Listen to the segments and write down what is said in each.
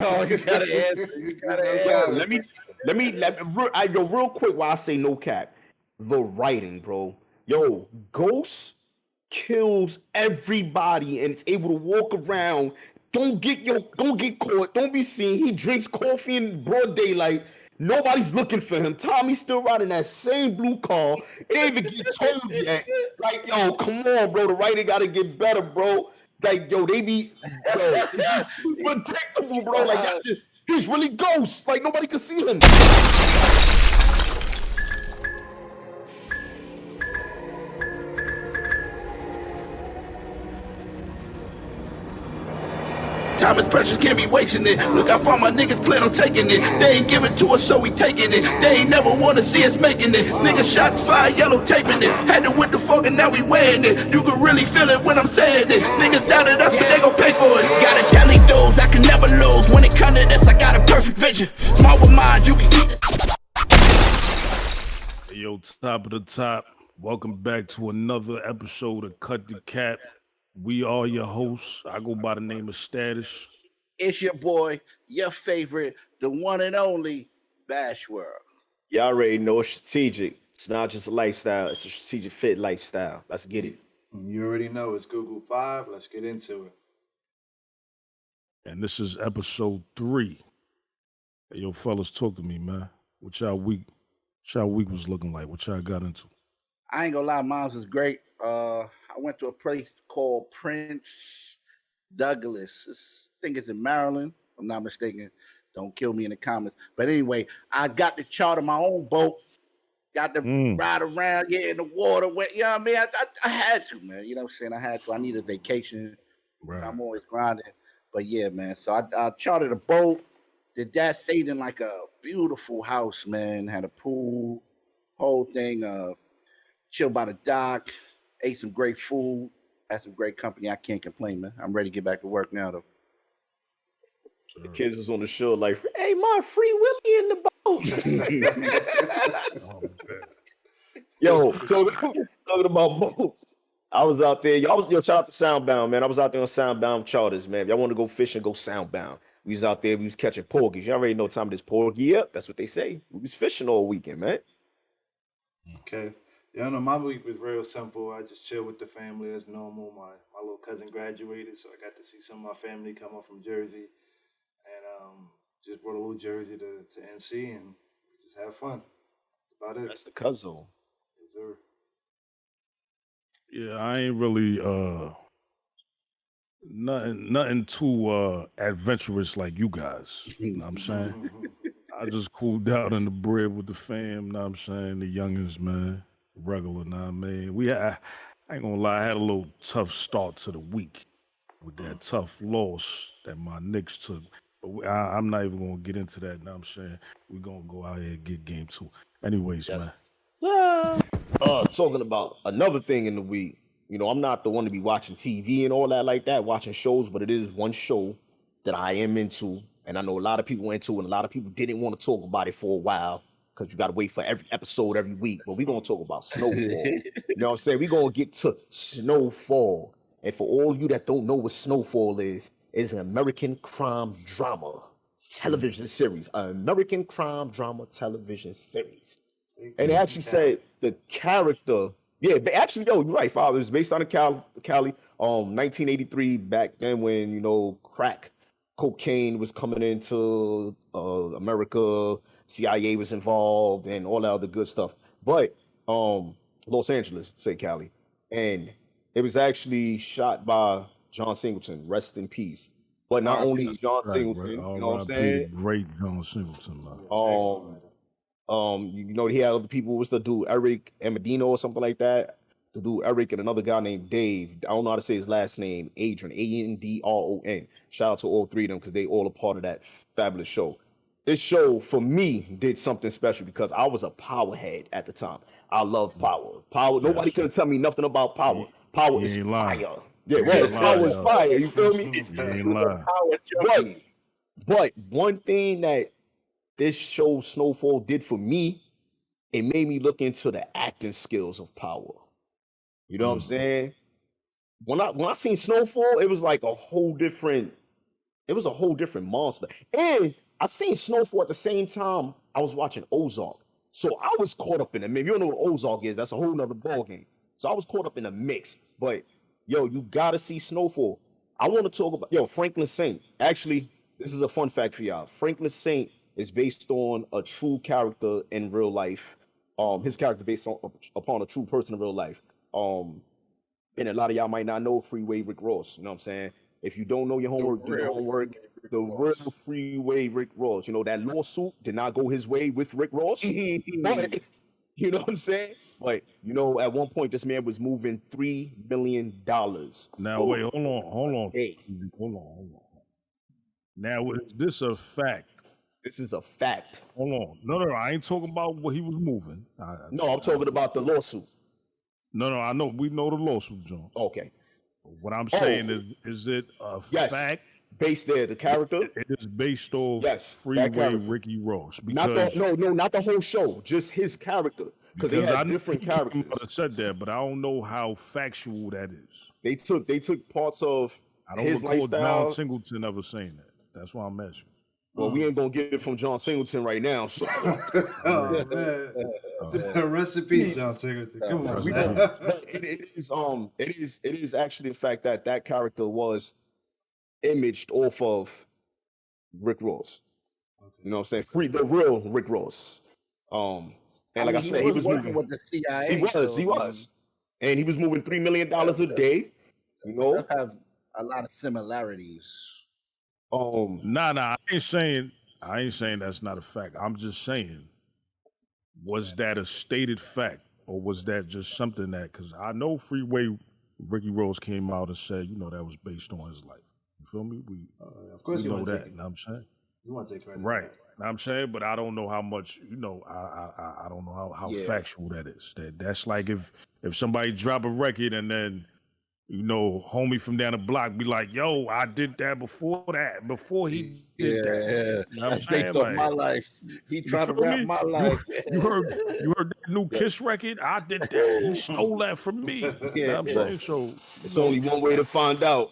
Oh, you gotta answer. You gotta Yo, answer. real quick while I say no cap. The writing, bro. Yo, Ghost kills everybody and is able to walk around. Don't get caught. Don't be seen. He drinks coffee in broad daylight. Nobody's looking for him. Tommy's still riding that same blue car. It ain't even get told yet. Like, yo, come on, bro. The writing gotta get better, bro. Like, yo, it's just too predictable, bro. Like, he's really Ghost. Like, nobody can see him. time is precious, can't be wasting it. Look how far my niggas plan on taking it. They ain't give it to us, so we taking it. They ain't never wanna see us making it. Niggas shots fire, yellow taping it. Had to with the fuck and now we wearing it. You can really feel it when I'm saying it. Niggas doubted us, but they gon' pay for it. Gotta tell these dudes I can never lose. When it come to this, I got a perfect vision. Small with mine, you can keep it. Yo, top of the top. Welcome back to another episode of Cut the Cap. We are your hosts. I go by the name of Status. It's your boy, your favorite, the one and only Bash World. Y'all already know it's strategic. It's not just a lifestyle. It's a strategic fit lifestyle. Let's get it. You already know it's Google 5. Let's get into it. And this is episode 3. Hey, yo, fellas, talk to me, man. What y'all week was looking like? What y'all got into? I ain't gonna lie, mine was great. I went to a place called Prince Douglas. I think it's in Maryland. If I'm not mistaken. Don't kill me in the comments. But anyway, I got to charter my own boat. Got to ride around, in the water. You know what I mean? I had to, man. You know what I'm saying? I had to. I need a vacation. Right. I'm always grinding. But yeah, man. So I chartered a boat. The dad stayed in like a beautiful house, man. Had a pool, whole thing. Chill by the dock. Ate some great food. Had some great company. I can't complain, man. I'm ready to get back to work now, though. The kids was on the show like, hey, my Free Willy in the boat. Yo, talking about boats. I was out there. Shout out to Soundbound, man. I was out there on Soundbound charters, man. If y'all want to go fishing, go Soundbound. We was out there. We was catching porgies. Y'all already know what time it is. Porgy up. That's what they say. We was fishing all weekend, man. Okay. Yeah, no, my week was real simple. I just chilled with the family as normal. My little cousin graduated, so I got to see some of my family come up from Jersey, and just brought a little jersey to NC and just have fun. That's about it. That's the cousin. Yes, sir. Yeah, I ain't really nothing too adventurous like you guys. You know what I'm saying? I just cooled down in the crib with the fam, you know what I'm saying? The youngins, man. Regular, know what I mean? I ain't gonna lie, I had a little tough start to the week with that tough loss that my Knicks took. But I'm not even gonna get into that, know what I'm saying? We're gonna go out here and get game 2. Anyways, yes. Talking about another thing in the week. You know, I'm not the one to be watching TV and all that like that, watching shows, but it is one show that I am into, and I know a lot of people into, and a lot of people didn't want to talk about it for a while because you got to wait for every episode every week. But we're going to talk about Snowfall. You know what I'm saying? We're going to get to Snowfall. And for all you that don't know what Snowfall is an American crime drama television series. An American crime drama television series. And they actually said the character, you're right, Father. It was based on Cali, 1983, back then when, you know, crack cocaine was coming into America, CIA was involved, and all that other good stuff. But Los Angeles, say Cali, and it was actually shot by John Singleton. Rest in peace. But not only John Singleton, you know what I'm saying? Great John Singleton, man. You know, he had other people. Was the dude Eric Medina or something like that? The dude Eric and another guy named Dave. I don't know how to say his last name. Adrian, Andron. Shout out to all three of them because they all a part of that fabulous show. This show for me did something special because I was a Power head at the time. I love Power. Nobody could tell me nothing about Power. Power is fire. Yeah, right. Power is fire. You feel me? But one thing that this show Snowfall did for me, it made me look into the acting skills of Power. You know what I'm saying? When I seen Snowfall, it was like a whole different It was a whole different monster. And I seen Snowfall at the same time I was watching Ozark. So I was caught up in it. Man, if you don't know what Ozark is, that's a whole nother ball game. So I was caught up in the mix. But yo, you gotta see Snowfall. I want to talk about Franklin Saint. Actually, this is a fun fact for y'all. Franklin Saint is based on a true character in real life. His character based upon a true person in real life. And a lot of y'all might not know Freeway Rick Ross. You know what I'm saying? If you don't know your homework, do your homework. The real Freeway Rick Ross. You know, that lawsuit did not go his way with Rick Ross. But, you know what I'm saying? But, you know, at one point, this man was moving $3 million. Now, wait, hold on. Hey. Hold on. Now, is this a fact? This is a fact. Hold on. No, I ain't talking about what he was moving. No, I'm talking about the lawsuit. No, I know. We know the lawsuit, John. Okay. What I'm saying is it a fact? Based there, the character? It is based off Freeway Ricky Ross. Not the whole show, just his character. Because they had different characters. I said that, but I don't know how factual that is. They took parts of I don't his recall lifestyle. John Singleton ever saying that. That's why I'm asking. Well, we ain't gonna get it from John Singleton right now. So. Oh man, rest in peace, John Singleton. Come on, it is actually the fact that character was imaged off of Rick Ross. Okay. You know what I'm saying? The real Rick Ross. And like I said, he was moving with the CIA. He was, and he was moving $3 million a day. You know, they have a lot of similarities. Nah, I ain't saying that's not a fact. I'm just saying, was that a stated fact, or was that just something that? Because I know Freeway Ricky Ross came out and said, you know, that was based on his life. You feel me? Of course, you know that. You know what I'm saying? You want to take credit, right? Know what I'm saying, but I don't know how much. You know, I don't know how factual that is. That's like if somebody drop a record and then, you know, homie from down the block be like, yo, I did that before he did that. Yeah. You know what I'm based on my life. He tried to rap my life. You heard that new Kiss record? I did that. He stole that from me. You know what I'm saying? So it's only one way to find out.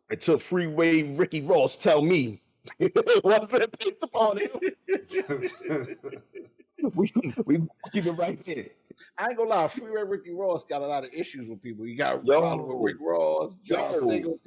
Until Freeway Ricky Ross tell me what's it based upon him. we keep it right there. I ain't gonna lie, Freeway Ricky Ross got a lot of issues with people. You got problem with Rick Ross, John Singleton.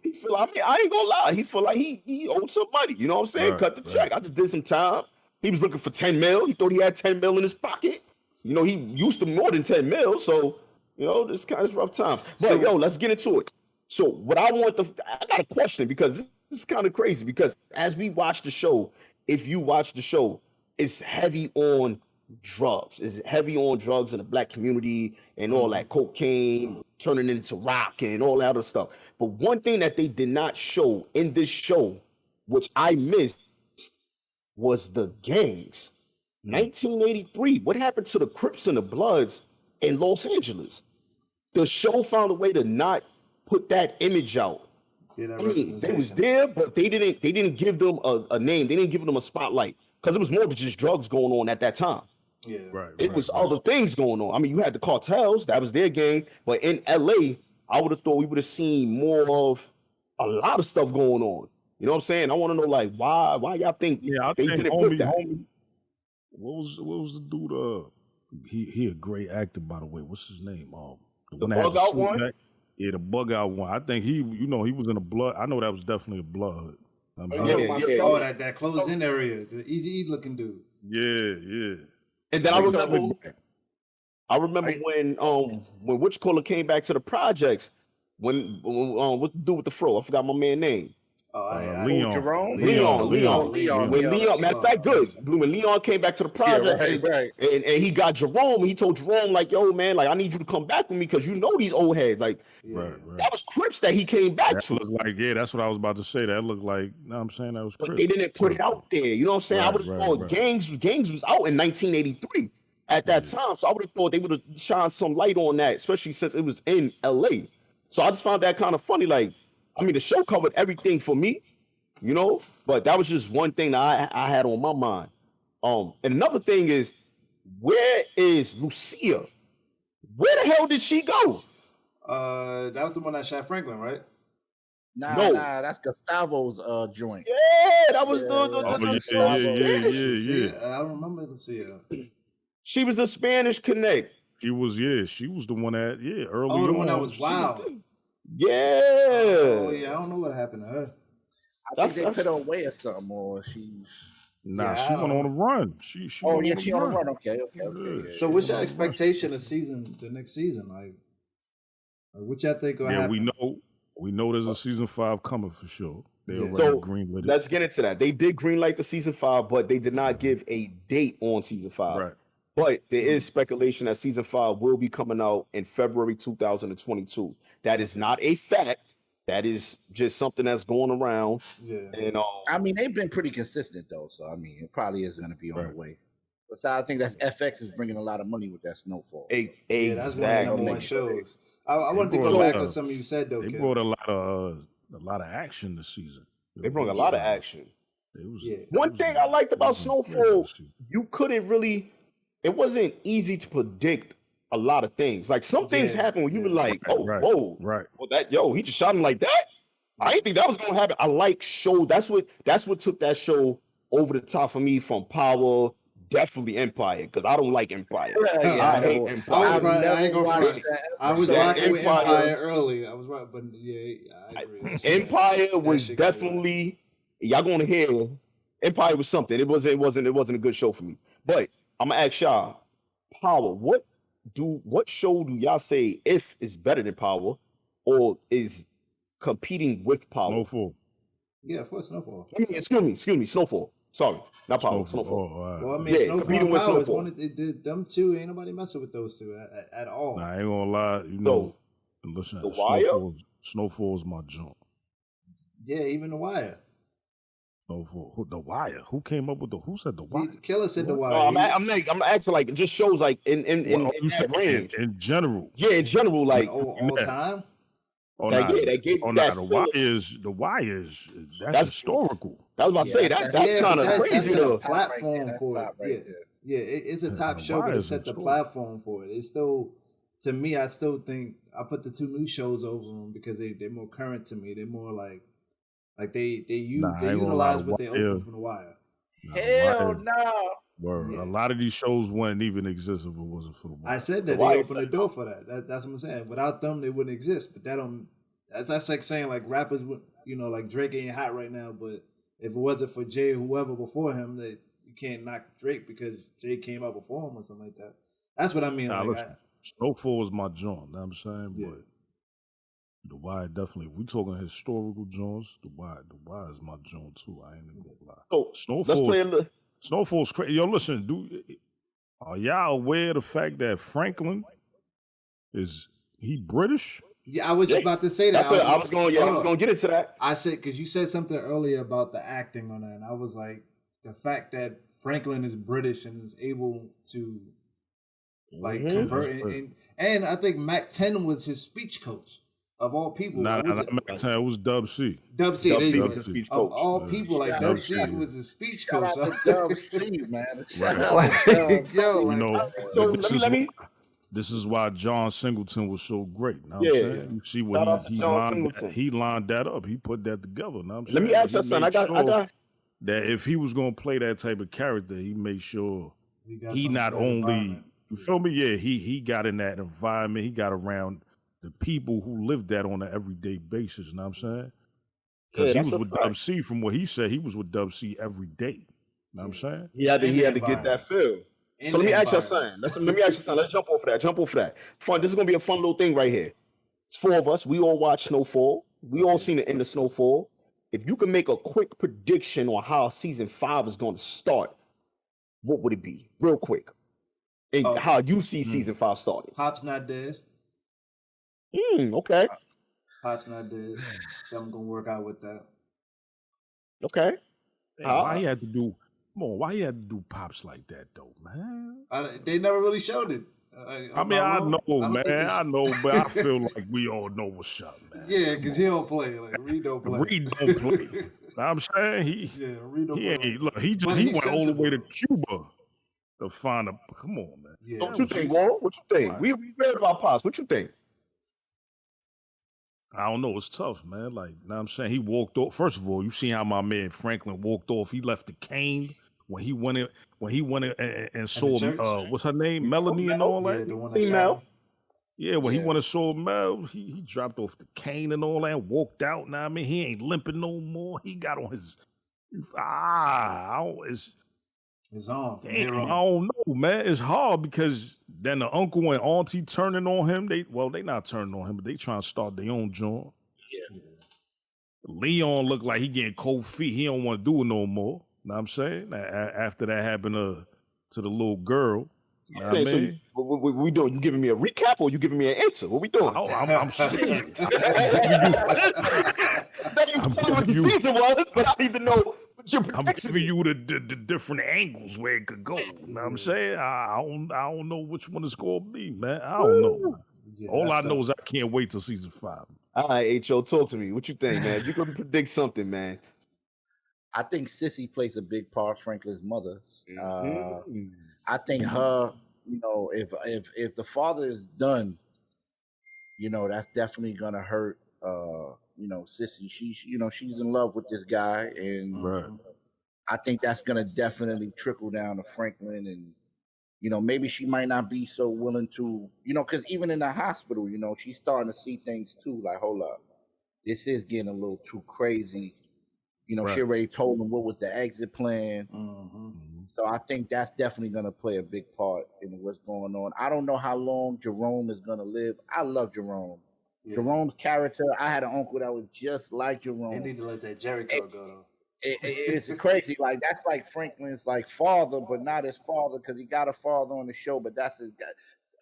He feel like, I ain't gonna lie, he feel like he owed some money. You know what I'm saying? Cut the check. I just did some time. He was looking for 10 mil. He thought he had 10 mil in his pocket. You know, he used to more than 10 mil. So, you know, this kind of rough times. But let's get into it. So what I got a question, because this is kind of crazy, because as we watch the show, if you watch the show, it's heavy on drugs. It's heavy on drugs in the black community and all that cocaine, turning it into rock and all that other stuff. But one thing that they did not show in this show, which I missed, was the gangs. 1983, what happened to the Crips and the Bloods in Los Angeles? The show found a way to not put that image out. They was there, but they didn't give them a name. They didn't give them a spotlight, because it was more than just drugs going on at that time. Yeah, It was other things going on. I mean, you had the cartels, that was their gang, but in LA, I would have thought we would have seen more of a lot of stuff going on. You know what I'm saying? I want to know, like, why y'all think they didn't put that? What was the dude? He a great actor, by the way. What's his name? The bug out one. Back. Yeah, the bug out one. I think he was in a blood. I know that was definitely a blood. That closed in area, the Easy E looking dude. Yeah. And then I remember when Witchcaller came back to the projects, when what the dude with the fro? I forgot my man's name. Leon. When Leon, matter of fact, good. When Leon came back to the project, and he got Jerome, and he told Jerome, like, yo, man, like, I need you to come back with me, because you know these old heads. Like, that was Crips that he came back to. Like, that's what I was about to say. That looked like, I'm saying that was Crips. But they didn't put it out there. You know what I'm saying? I would have thought Gangs was out in 1983 at that time. So I would have thought they would have shined some light on that, especially since it was in LA. So I just found that kind of funny. Like, I mean, the show covered everything for me, you know, but that was just one thing that I had on my mind. And another thing is, where is Lucia? Where the hell did she go? That was the one that shot Franklin, right? No. That's Gustavo's joint. Yeah, that was Oh the yeah. See, I remember to see it. She was the Spanish Connect. She was the one that early Oh, the on. one that was she wild. Yeah. Oh yeah, I don't know what happened to her. I think they put her away or something, or she. Nah, Yeah, she I went don't on a run. She She went on on a a run. run. Okay. Yeah. So what's your expectation of the next season? Like what y'all think will happen? we know there's a season 5 coming for sure. They already So greenlit it. let's get into that. They did greenlight the season 5, but they did not give a date on season 5. Right. But there is speculation that season 5 will be coming out in February 2022. That is not a fact. That is just something that's going around. Yeah. And I mean, they've been pretty consistent though, so I mean, it probably is going to be on the way. But I think that's FX is bringing a lot of money with that Snowfall. Yeah, that's one of the number one shows. I wanted to go back on something you said though. They brought a lot of action this season. They brought a lot of action. One thing I liked about Snowfall, you couldn't really. It wasn't easy to predict a lot of things. Like some things happen when you were like, whoa, well, he just shot him like that. I didn't think that was gonna happen. I like shows. That's what took that show over the top for me from Power. Definitely Empire, because I don't like Empire. I hate Empire. I was rocking with Empire early. I was right, but I agree. Empire was definitely y'all gonna hear. Empire was something. It wasn't a good show for me. But I'm gonna ask y'all, Power. What show do y'all say if is better than Power, or is competing with Power? Snowfall. Yeah, for Snowfall. Excuse me, Snowfall. Sorry, not Power. Snowfall. Oh, right. Well, I mean, Snowfall and Power is one. Them two, ain't nobody messing with those two at all. Nah, I ain't gonna lie. You know, listen, The Wire. Snowfall's my junk. Yeah, even The Wire. Snowfall. The Wire. Who came up with Who said The Wire? Killer said The Wire. No, I'm asking like just shows like in that range. In general. Yeah, in general, like all time. They gave that. The Wires. That's historical. I was about to say that's kind of crazy. That's a platform for it. It's a top show, but it set the platform for it. It's still, to me, I still think I put the two new shows over them because they're more current to me. They're more like they utilize what they opened from The Wire. Hell no. Word. A lot of these shows wouldn't even exist if it wasn't for The Wire. I said that they opened the door for that. That's what I'm saying. Without them, they wouldn't exist. But that's like saying like rappers would, like Drake ain't hot right now, but if it wasn't for Jay or whoever before him, that you can't knock Drake because Jay came out before him or something like that. That's what I mean. Snowfall is my joint, you know what I'm saying? Yeah. But The Wire definitely. If we talking historical joints, The Wire is my joint too. I ain't even gonna lie. So Snowfall's crazy. Yo, listen, are y'all aware of the fact that Franklin he British? Yeah, I was about to say that. I was going to get into that. I said because you said something earlier about the acting on that, and I was like, the fact that Franklin is British and is able to convert, and I think Mac 10 was his speech coach. Of all people, Mac 10 was Dub C. Dub C was his speech coach. Of all people, Dub C was his speech coach. Shout out to Dub C, man. Let me. This is why John Singleton was so great. Know what I'm saying? You see what he lined that up. He put that together. Know what I'm saying? Let me ask you something. I got that if he was gonna play that type of character, he made sure he not only you feel me? Yeah, he got in that environment. He got around the people who lived that on an everyday basis. You know what I'm saying? Because he was with Dub C. From what he said, he was with Dub C every day. You know what I'm saying? He had to get that feel. So let me ask you something. Let's jump off of that. Fun. This is gonna be a fun little thing right here. It's 4 of us. We all watch Snowfall. We all seen the end of Snowfall. If you can make a quick prediction on how season 5 is going to start, what would it be? Real quick. And how you see season 5 starting. Pop's not dead. Okay. Pop's not dead. Something gonna work out with that. Okay. Why he had to do Pops like that though, man? They never really showed it. I know, but I feel like we all know what's up, man. Yeah, because he don't play. Like Reed don't play. Reed don't play. I'm saying Reed don't play. Ain't. Look, he went all the way to Cuba to find a. Come on, man. Yeah, what you think, Warren? What you think? We read about Pops. What you think? I don't know. It's tough, man. Like, you know what I'm saying? He walked off. First of all, you see how my man Franklin walked off. He left the cane when he went in, and At the saw church? what's her name? Melanie and Mel? all that. Yeah, the one that shot Female. him. Yeah, when he Yeah. went and saw Mel, he dropped off the cane and all that, and walked out. Now I mean, he ain't limping no more. He got on his it's His arm from damn, here I on. don't know, man. It's hard because then the uncle and auntie turning on him. They not turning on him, but they trying to start their own joint. Leon looked like he getting cold feet. He don't want to do it no more. Know what I'm saying? After that happened to the little girl. Know what I Okay, so mean? what we doing? You giving me a recap or you giving me an answer? What we doing? I'm saying. That you I'm tell me what the giving you- season was, but I need to know what your I'm prediction giving is. you the different angles where it could go. You know what I'm saying? I don't know which one it's gonna be, man. I don't know. Man. Yeah, All I that's know tough. is I can't wait till season 5. All right, H.O., talk to me. What you think, man? If you could predict something, man. I think Sissy plays a big part. Franklin's mother. Mhm. I think her. You know, if the father is done, you know, that's definitely gonna hurt. You know, Sissy. She's in love with this guy, and Right. I think that's gonna definitely trickle down to Franklin, and you know, maybe she might not be so willing to, you know, because even in the hospital, you know, she's starting to see things too. Like, hold up, this is getting a little too crazy. You know, she Right. already told him what was the exit plan. Mhm. So I think that's definitely going to play a big part in what's going on. I don't know how long Jerome is going to live. I love Jerome. Yeah. Jerome's character, I had an uncle that was just like They Jerome. need to let that Jericho go though. It's crazy. Like, that's like Franklin's like father, but not his father because he got a father on the show, but that's his guy.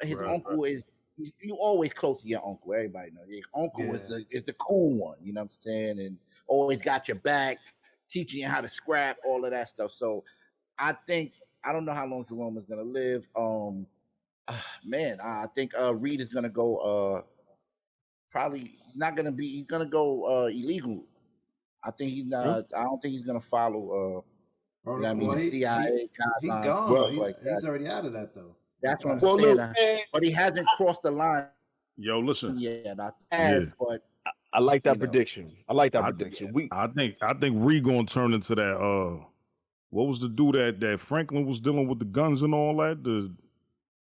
His Right, uncle is, you always close to your uncle. Everybody knows your uncle is the cool one, you know what I'm saying? And always got your back, teaching you how to scrap, all of that stuff. So I don't know how long Jerome is gonna live. Man, I think Reed is gonna go. Probably he's not gonna be. He's gonna go illegal. I think he's not. I don't think he's gonna follow. You know what I mean? The CIA he guidelines, gone. stuff He, like he's that. already out of that though. That's what I'm Well, saying. look, man, But he hasn't crossed the line Yo, listen. yet. I Yeah. but I like that you know. prediction. I like that I- prediction. I think Reed gonna turn into that. What was the dude that Franklin was dealing with the guns and all that?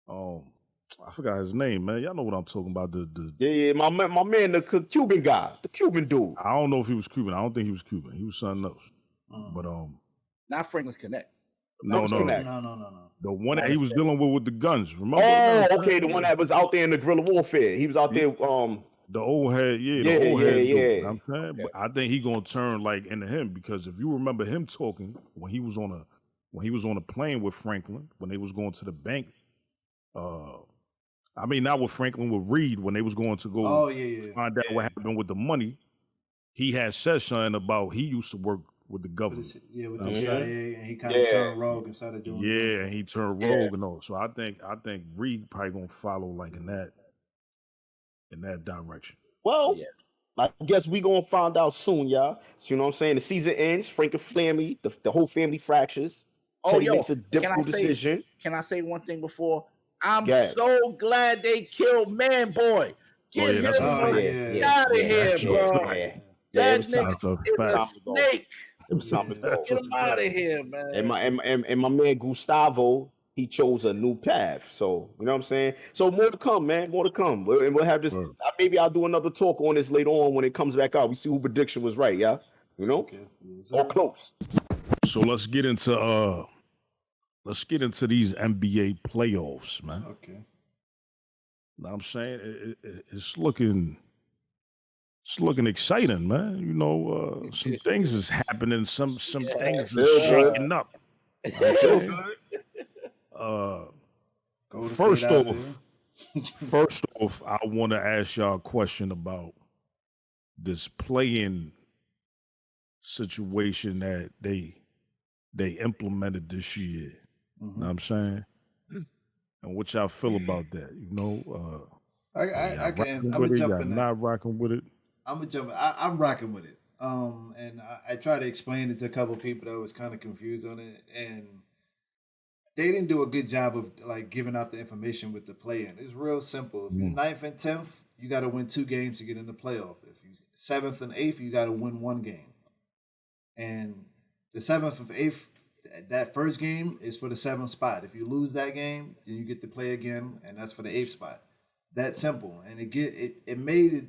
I forgot his name, man. Y'all know what I'm talking about. Yeah, my man, the Cuban guy, the Cuban dude. I don't know if he was Cuban. I don't think he was Cuban. He was something else. But Not Franklin's Connect. no. Connect. No. The one that he was dealing with the guns. Remember? Oh, okay, the one that was out there in the guerrilla warfare. He was out there. The old head, Yeah, the old head dude. yeah. You know what I'm saying? Okay. But I think he gonna turn like into him because if you remember him talking when he was on a plane with Franklin when they was going to the bank. I mean, not with Franklin, with Reed when they was going to go find out what happened with the money. He had said something about he used to work with the government. With the CIA, and he kind of turned rogue and started doing. Yeah, and he turned rogue and all. So I think Reed probably gonna follow like in that direction. Well, I guess we gonna find out soon, y'all. So you know what I'm saying? The season ends. Frank and Flammy, the whole family fractures. Teddy makes a difficult decision. Can I say one thing before? I'm Yeah. so glad they killed Man Boy. Get him that's out of here, bro. Yeah, That it was time. nigga That's is a a fact. snake. It was time to go. Get him out of here, man. And my man Gustavo, he chose a new path. So you know what I'm saying. So more to come, man. More to come. And we'll have this. Maybe I'll do another talk on this later on when it comes back out. We see who prediction was right, yeah. You know, or close. So let's get into these NBA playoffs, man. Okay. Know what I'm saying it's looking exciting, man. You know, some things is happening. Some things is shaking up. You know what I'm saying? First off, I want to ask y'all a question about this play-in situation that they implemented this year. You know what I'm saying? And what y'all feel about that? You know, I can. I'm with gonna it, jump y'all in. not rocking with it. I'm gonna jump. I'm rocking with it. And I try to explain it to a couple of people that was kind of confused on it, and they didn't do a good job of like giving out the information with the play-in. It's real simple. If you're 9th and 10th, you got to win 2 games to get in the playoff. If you 7th and 8th, you got to win 1 game. And the 7th and 8th, that first game is for the 7th spot. If you lose that game, then you get to play again, and that's for the 8th spot. That simple. And it made it.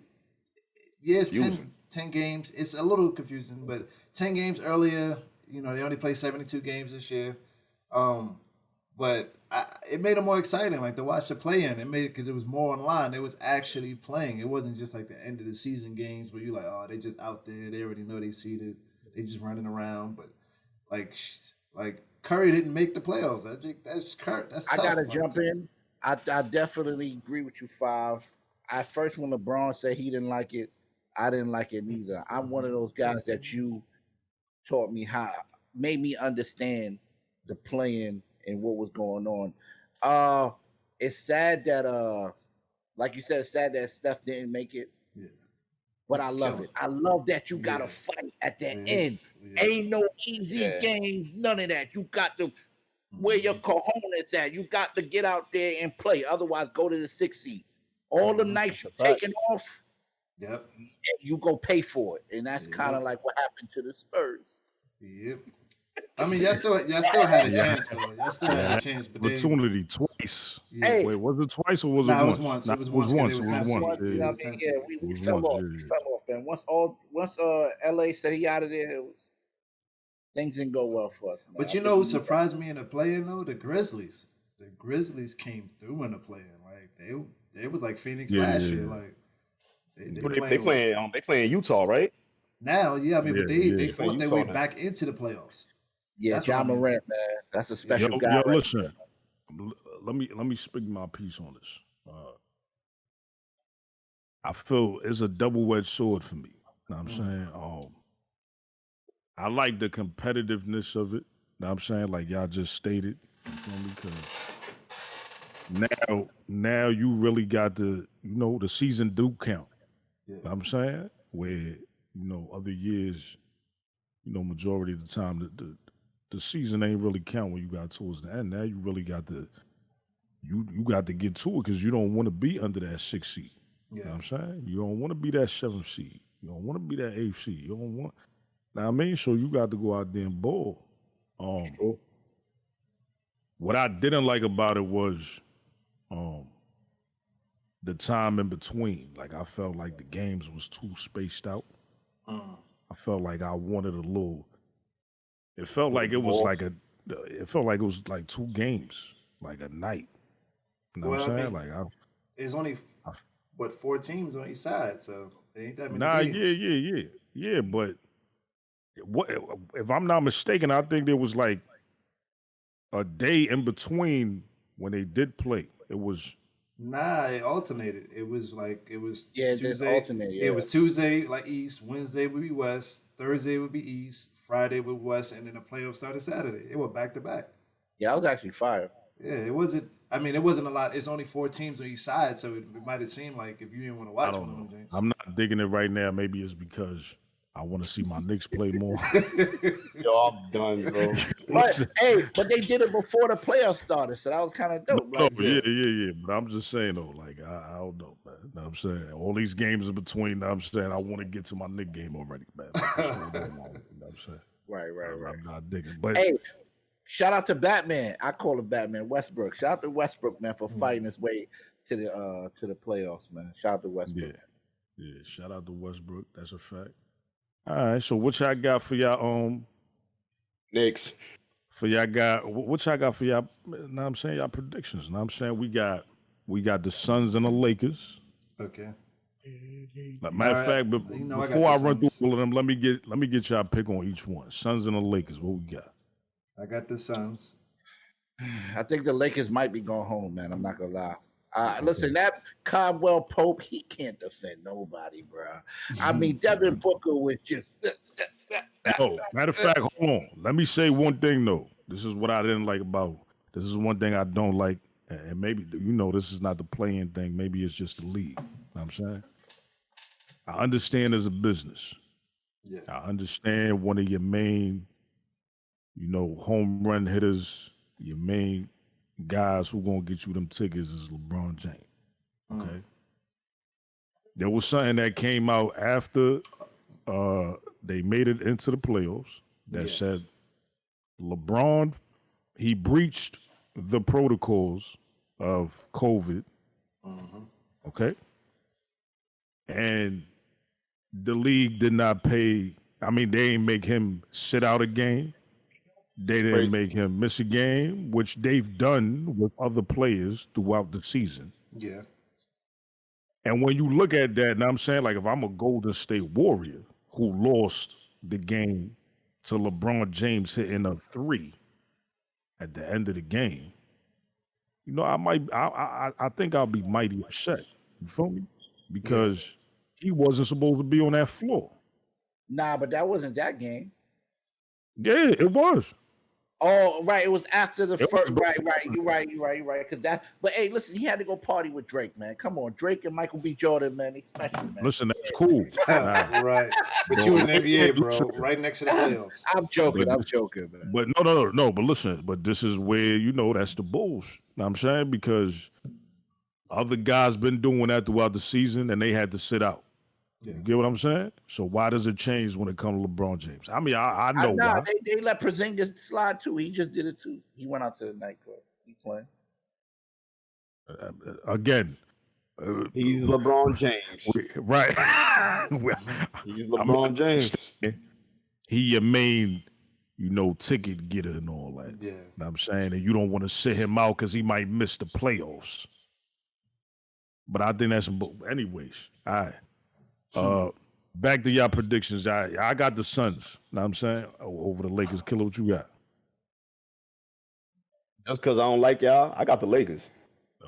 Yes, 10 games. It's a little confusing, but 10 games earlier. You know, they only play 72 games this year. But it made it more exciting, like to watch the play-in. It made it because it was more online. They was actually playing. It wasn't just like the end of the season games where you're like, oh, they just out there. They already know they seeded. They just running around. But like Curry didn't make the playoffs. That's Curry. That's tough. I gotta jump in. I definitely agree with you, Five. At first, when LeBron said he didn't like it, I didn't like it neither. I'm one of those guys that you taught me made me understand the playing and what was going on. It's sad that like you said, it's sad that Steph didn't make it. Yeah. But I love it. I love that you gotta fight at the end. Ain't no easy games, none of that. You got to where your cojones at. You got to get out there and play. Otherwise, go to the 6th seed. All the nights you're taking off, you go pay for it. And that's kind of like what happened to the Spurs. Yep. I mean, y'all still had a chance, though. Y'all still had a chance, but opportunity twice. Hey, wait, was it twice or was nah, it once? once? It was once. It was It once. was It was once. You know what I mean? Yeah, we fell off. We fell off, man. Once LA said he out of there, things didn't go well for us. Man. But you know who surprised me in the play-in though? The Grizzlies. The Grizzlies came through in the play-in. Like they was like Phoenix last year. Like they playing Utah, right? Now, yeah, I mean, but they fought their way back into the playoffs. Yeah, John Morant, man, that's a special guy. Yo, listen, let me speak my piece on this. I feel it's a double-edged sword for me. You know what I'm saying? I like the competitiveness of it. You know what I'm saying? Like y'all just stated. You feel me? Because now you really got the season do count. You know what I'm saying? Where, other years, majority of the time, the season ain't really count when you got towards the end. Now you really got you got to get to it because you don't want to be under that 6th seed. You know what I'm saying? You don't want to be that 7th seed. You don't want to be that 8th seed. You don't want. Now I mean, so you got to go out there and ball. What I didn't like about it was, the time in between. Like I felt like the games was too spaced out. I felt like I wanted a little. It felt like it was like 2 games, like a night. You know what I'm saying? Like it's only 4 teams on each side, so there ain't that many games. Yeah. But what if I'm not mistaken? I think there was like a day in between when they did play. It was. Nah, it alternated. It was Tuesday. Alternate, It was Tuesday like East, Wednesday would be West, Thursday would be East, Friday would be West, and then the playoffs started Saturday. It went back to back. Yeah, I was actually fire. Yeah, it wasn't. I mean, it wasn't a lot. It's only 4 teams on each side, so it might have seemed like if you didn't want to watch one of them games. I'm not digging it right now. Maybe it's because I want to see my Knicks play more. Yo, I'm done, bro. But they did it before the playoffs started, so that was kind of dope. Yeah. But I'm just saying though, like I don't know, man. You know what I'm saying? All these games in between, you know what I'm saying? I want to get to my Knicks game already, man. Like, you know what I'm saying? Right. I'm not digging. But shout out to Batman. I call him Batman Westbrook. Shout out to Westbrook, man, for fighting his way to the playoffs, man. Shout out to Westbrook. Yeah. Shout out to Westbrook. That's a fact. All right, so what y'all got for y'all Knicks? For y'all got what y'all got for y'all? Know what I'm saying, y'all predictions. Know what I'm saying, we got the Suns and the Lakers. Okay. Matter of fact, but before I run through all of them, let me get y'all pick on each one. Suns and the Lakers. What we got? I got the Suns. I think the Lakers might be going home, man. I'm not gonna lie. Listen, that Caldwell Pope, he can't defend nobody, bro. I mean, Devin Booker was just. No, matter of fact, hold on. Let me say one thing though. This is what I didn't like about. This is one thing I don't like, and maybe this is not the playing thing. Maybe it's just the league. You know what I'm saying, I understand as a business. Yeah. I understand one of your main, home run hitters, your main guys who gonna get you them tickets is LeBron James. Okay. there was something that came out after they made it into the playoffs that said LeBron, he breached the protocols of COVID. Okay. And the league did not pay. I mean, they didn't make him sit out a game. They didn't make him miss a game, which they've done with other players throughout the season. Yeah. And when you look at that, and I'm saying, like, if I'm a Golden State Warrior who lost the game to LeBron James hitting a 3 at the end of the game, you know, I think I'll be mighty upset. You feel me? Because he wasn't supposed to be on that floor. Nah, but that wasn't that game. Yeah, it was. Oh, right. It was after the It first. was Right, before. right. You're right. You're right. You're right. Because that. But hey, listen, he had to go party with Drake, man. Come on, Drake and Michael B. Jordan, man. They special, man. Listen, that's cool. Nah, Right. But bro, you in the NBA, bro, listen, right next to the playoffs. I'm joking. But I'm this- joking, man. But no. But listen, but this is where, you know, that's the bullshit. Know what I'm saying? Because other guys been doing that throughout the season and they had to sit out. Yeah. You get what I'm saying? So why does it change when it comes to LeBron James? I mean, I know Nah, why. they let Porzingis slide too. He just did it too. He went out to the nightclub. He playing. Again, He's LeBron James. right. He's LeBron James. He your main, you know, ticket getter and all that. Yeah. Know what I'm saying? And you don't want to sit him out because he might miss the playoffs. But I think that's anyways. All right. Back to y'all predictions. I got the Suns. Know what I'm saying? Over the Lakers. Killer, what you got? Just because I don't like y'all, I got the Lakers.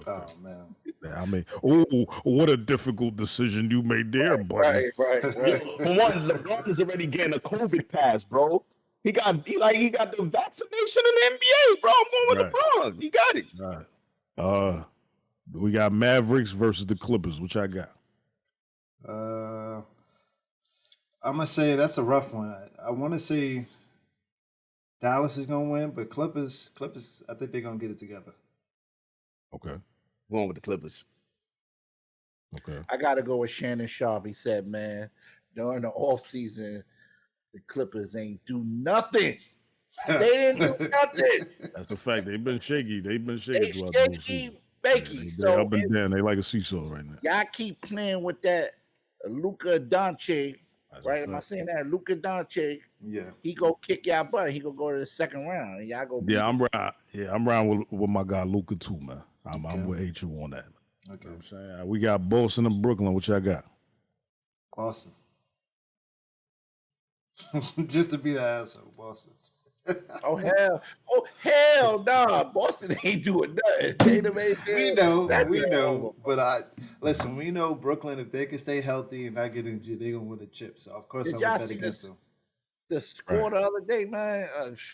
Oh man. Yeah, I mean, oh, what a difficult decision you made there, buddy. Right. For one, LeBron is already getting a COVID pass, bro. He got the vaccination in the NBA, bro. I'm going with LeBron. He got it. All right. We got Mavericks versus the Clippers. Which I got? I'm gonna say that's a rough one. I want to say Dallas is gonna win, but Clippers, I think they're gonna get it together. Okay. Going with the Clippers. Okay. I got to go with Shannon Sharp. He said, man, during the offseason, the Clippers ain't do nothing. They didn't do nothing. That's the fact. They've been shaky. They've been They shaky throughout the whole season. shaky, bakey. They So up and down. They like a seesaw right now. y'all keep playing with that Luka Doncic, That's right? a Am I fact. saying that? Luka Doncic, Yeah. he go kick y'all butt. He go to the second round, and y'all go. beat Yeah, him. I'm round with my guy Luca too, man. I'm with HU on that. Okay. You know what I'm saying? We got Boston and Brooklyn. What y'all got? Boston. Just to be the asshole, Boston. Oh hell, nah! Boston ain't doing nothing. They done made We that- know, that we shit know. over. But listen, we know Brooklyn, if they can stay healthy and not get injured, they're gonna win the chip. So of course Did I y'all would bet see against this? them. The score Right. the other day, man.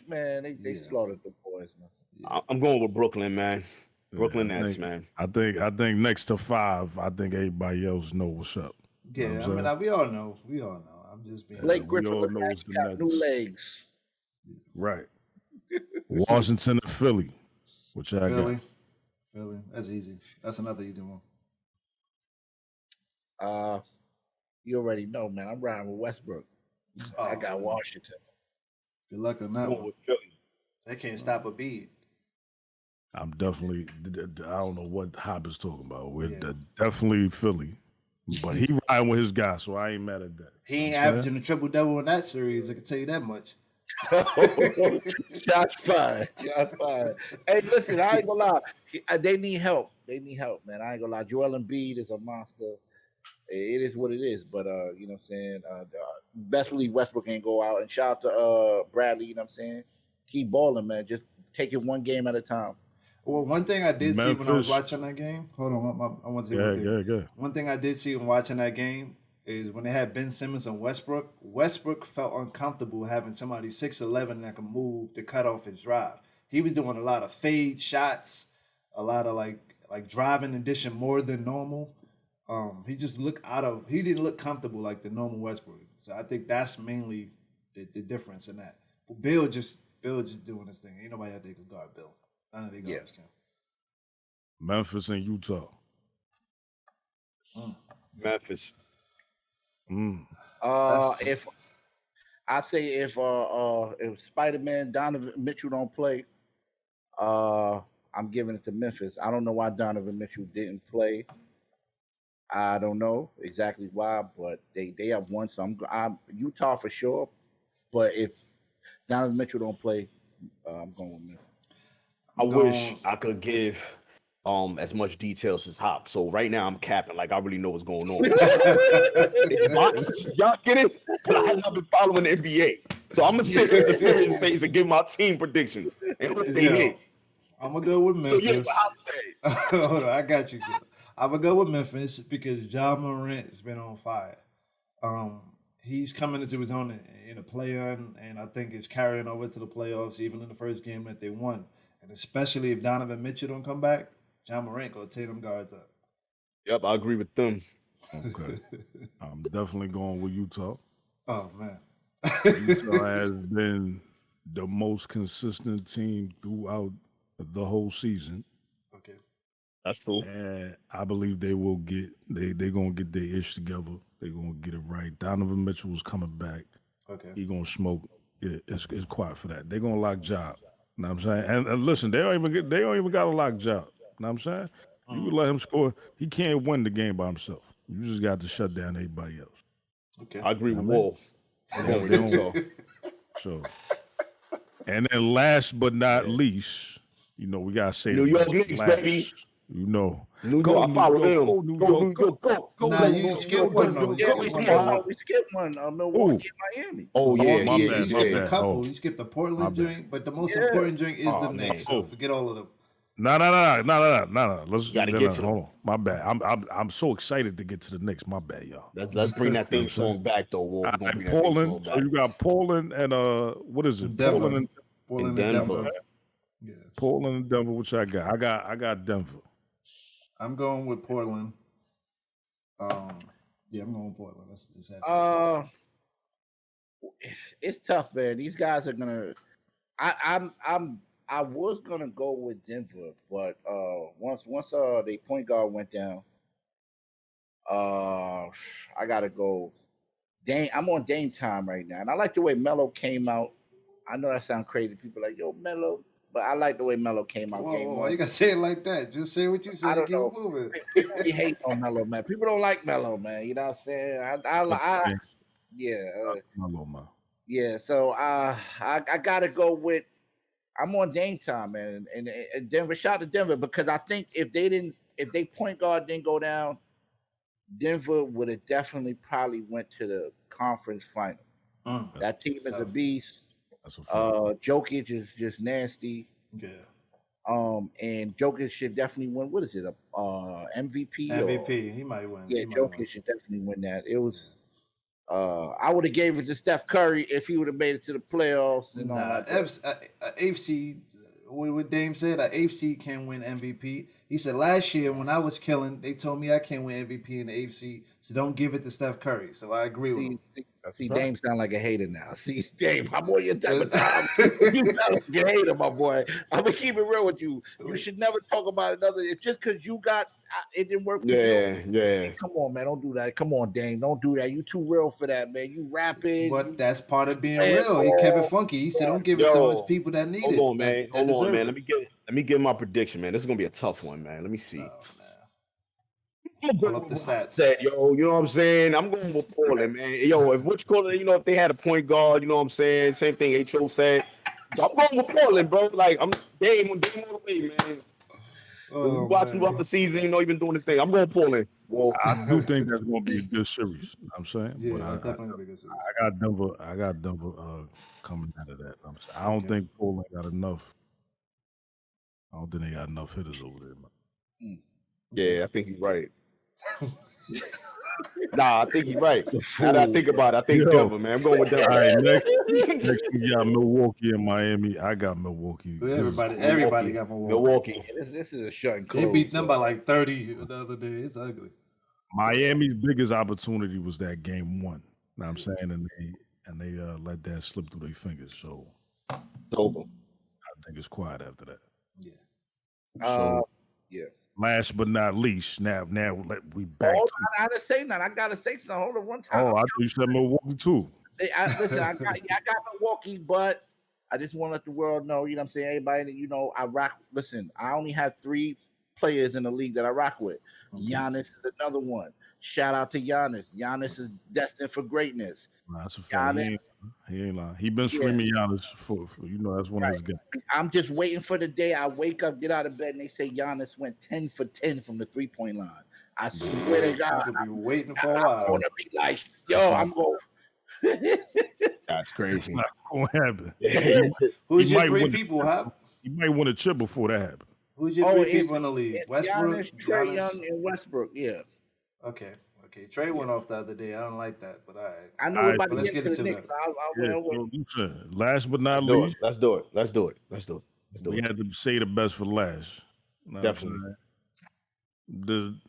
Man, they Yeah. slaughtered the boys, man. I'm going with Brooklyn, man. Brooklyn Yeah, I Nets, think- man. I think next to 5, I think everybody else know what's up. Yeah, know what I I'm mean, saying? we all know. We all know. I'm just being. Blake we Griffin all look know like it's he the got new Nets. legs. Right. Washington and Philly. Which I Philly. got. Philly. That's easy. That's another easy one. You already know, man. I'm riding with Westbrook. I got man. Washington. Good luck on I'm that going one. with Philly. They can't stop a beat. I'm definitely. I don't know what Hop is talking about. We're Yeah. definitely Philly, but he riding with his guy, so I ain't mad at that. He ain't You know what I'm averaging a triple double in that series. I can tell you that much. Shots fired. Shots fired. Hey, listen, I ain't gonna lie. They need help. They need help, man. I ain't gonna lie. Joel Embiid is a monster. It is what it is. But you know what I'm saying? Best believe Westbrook ain't go out. And shout out to Bradley, you know what I'm saying? Keep balling, man. Just take it one game at a time. Well, one thing I did see when I was Memphis. watching that game. Hold on, I want to say Yeah, one thing. good. One thing I did see when watching that game is when they had Ben Simmons and Westbrook. Westbrook felt uncomfortable having somebody 6'11" that can move to cut off his drive. He was doing a lot of fade shots, a lot of like driving and dishing more than normal. He just he didn't look comfortable like the normal Westbrook. So I think that's mainly the difference in that. But Bill just doing his thing. Ain't nobody out there can guard Bill. None of the guards can. Memphis and Utah. Memphis. If I say if Spider-Man Donovan Mitchell don't play, I'm giving it to Memphis. I don't know why Donovan Mitchell didn't play. I don't know exactly why, but they have won. So I'm Utah for sure. But if Donovan Mitchell don't play, I'm going with Memphis. I wish I could give as much details as Hop. So right now I'm capping like I really know what's going on. Y'all get it? But I have not been following the NBA. So I'm gonna sit with the serious face and give my team predictions and hope they hit. I'm gonna go with Memphis. So yeah, what Hop say? Hold on, I got you. I'm gonna go with Memphis because Ja Morant has been on fire. He's coming into his own in a play-in, and I think it's carrying over to the playoffs, even in the first game that they won. And especially if Donovan Mitchell don't come back, Ja Morant gonna tear them guards up. Yep, I agree with them. Okay. I'm definitely going with Utah. Oh man. Utah has been the most consistent team throughout the whole season. Okay. That's true. And I believe they will they're gonna get their ish together. They're gonna get it right. Donovan Mitchell is coming back. Okay. He gonna smoke. It's quiet for that. They're gonna lock job. You know what I'm saying? And listen, they don't even got a lock job. You know what I'm saying? You can let him score. He can't win the game by himself. You just got to shut down everybody else. Okay. I agree with Wolf. So, and then last but not least, we gotta say New York Knicks, baby. New York, I follow them. Go. Nah, you skipped one though. We skipped one. Milwaukee and Miami. Oh yeah, my bad, You skipped a couple. Oh. You skipped the Portland joint, but the most important joint is the Knicks. So forget all of them. No. Let's gotta get to them. Hold on. My bad. I'm so excited to get to the Knicks. My bad, y'all. Let's bring that theme song back though, Wolf. Portland. So you got Portland and what is it? Denver. Portland and Denver. Yeah. Portland and Denver. Which I got? I got Denver. I'm going with Portland. Yeah, I'm going with Portland. It's tough, man. These guys are gonna. I was gonna go with Denver, but once the point guard went down, I gotta go. Dame, I'm on Dame time right now, and I like the way Melo came out. I know that sounds crazy. People are like, yo, Melo. But I like the way Melo came out. Whoa, you gotta say it like that. Just say what you said. Keep it moving. People be hating on Melo, man. People don't like Melo, man. You know what I'm saying? Melo, man. Yeah. So I gotta go with. I'm on Dame time, man, and Denver. Shout out to Denver because I think if they point guard didn't go down, Denver would have definitely probably went to the conference final. That team is a beast. Jokic is just nasty. Yeah. And Jokic should definitely win. What is it? MVP? MVP. He might win. Yeah, Jokic should definitely win that. It was. I would have gave it to Steph Curry if he would have made it to the playoffs and all that. AFC. What Dame said, AFC can win MVP. He said last year when I was killing, they told me I can't win MVP in the AFC, so don't give it to Steph Curry. So I agree with him. See, Dame sound like a hater now. See, Dame, I'm on your type of time. You sound like a hater, my boy. I'm gonna keep it real with you. You should never talk about another. It's just because you got it didn't work for you. Yeah. Come on, man. Don't do that. Come on, Dame. Don't do that. You too real for that, man. You rapping. But that's part of being real. He kept it funky. He said, "Don't give it to those people that need it." Hold on, man. Let me get my prediction, man. This is gonna be a tough one, man. Let me see. Pull up the stats. Yo, you know what I'm saying? I'm going with Portland, man. Yo, if they had a point guard, you know what I'm saying? Same thing H.O. said. So I'm going with Portland, bro. Like, I'm Dame all the way, man. Watching throughout the season, you've been doing this thing. I'm going Portland. Well, I do think that's going to be a good series. You know what I'm saying? Yeah, but definitely going to be a good series. I got Denver coming out of that. I don't think Portland got enough. I don't think they got enough hitters over there, man. Yeah, I think you're right. I think he's right. Now that I think about it, I think Denver, man. I'm going with Denver. All right, next we got Milwaukee and Miami. I got Milwaukee. Everybody got Milwaukee. This is a shut and close. They beat them by like 30 the other day. It's ugly. Miami's biggest opportunity was that game one. You know what I'm saying? And they let that slip through their fingers. So it's over. I think it's quiet after that. Yeah. So last but not least, now we back. Hold on, I didn't say nothing. I gotta say something. Hold on, one time. Oh, I thought you said Milwaukee too. Listen, I got Milwaukee, but I just want to let the world know, you know what I'm saying? Everybody that, you know, I rock. Listen, I only have 3 players in the league that I rock with. Giannis is another one. Shout out to Giannis. Giannis is destined for greatness. Nah, that's a fact. He ain't lying. He been streaming Giannis for you know, that's one of his guys. I'm just waiting for the day I wake up, get out of bed, and they say Giannis went 10 for 10 from the 3-point line. I swear to God, I'll be waiting for a while. I'm gonna be like, yo, I'm going. That's crazy. It's not gonna happen. Who's your might 3 win- people, Hop? You might want to chip before that happens. Who's your 3 people in the league? It's Westbrook, Giannis, Trey Giannis? Young, and Westbrook. Yeah, Okay. Trey went off the other day. I don't like that, but all right. I know All we're right, about to let's get get to the into Knicks. that. Yeah, Well, so listen, last but not least, Let's do it. we had to say the best for last. You know what I'm Definitely. saying?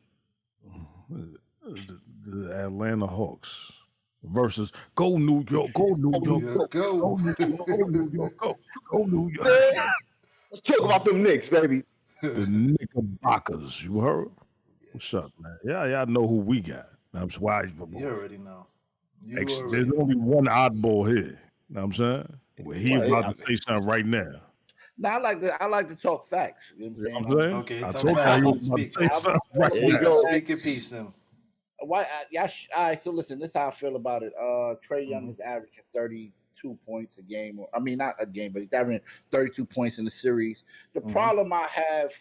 The Atlanta Hawks versus Go New York, Go New York, Go. Go New York, Go New York. Let's talk about them Knicks, baby. The Knickerbockers, you heard? What's up, man? Yeah, y'all know who we got. That's why. You already know. There's only one oddball here. You know what I'm saying? Well, he about to say something right now. now I like to talk facts. You know what I'm You know saying? what I'm Okay, saying? I talk told you fast. he was about to Speak. say something right There you now. go. Speak in peace then. All right, so listen, this is how I feel about it. Trey Young is averaging 32 points a game. I mean, not a game, but he's averaging 32 points in the series. The problem I have,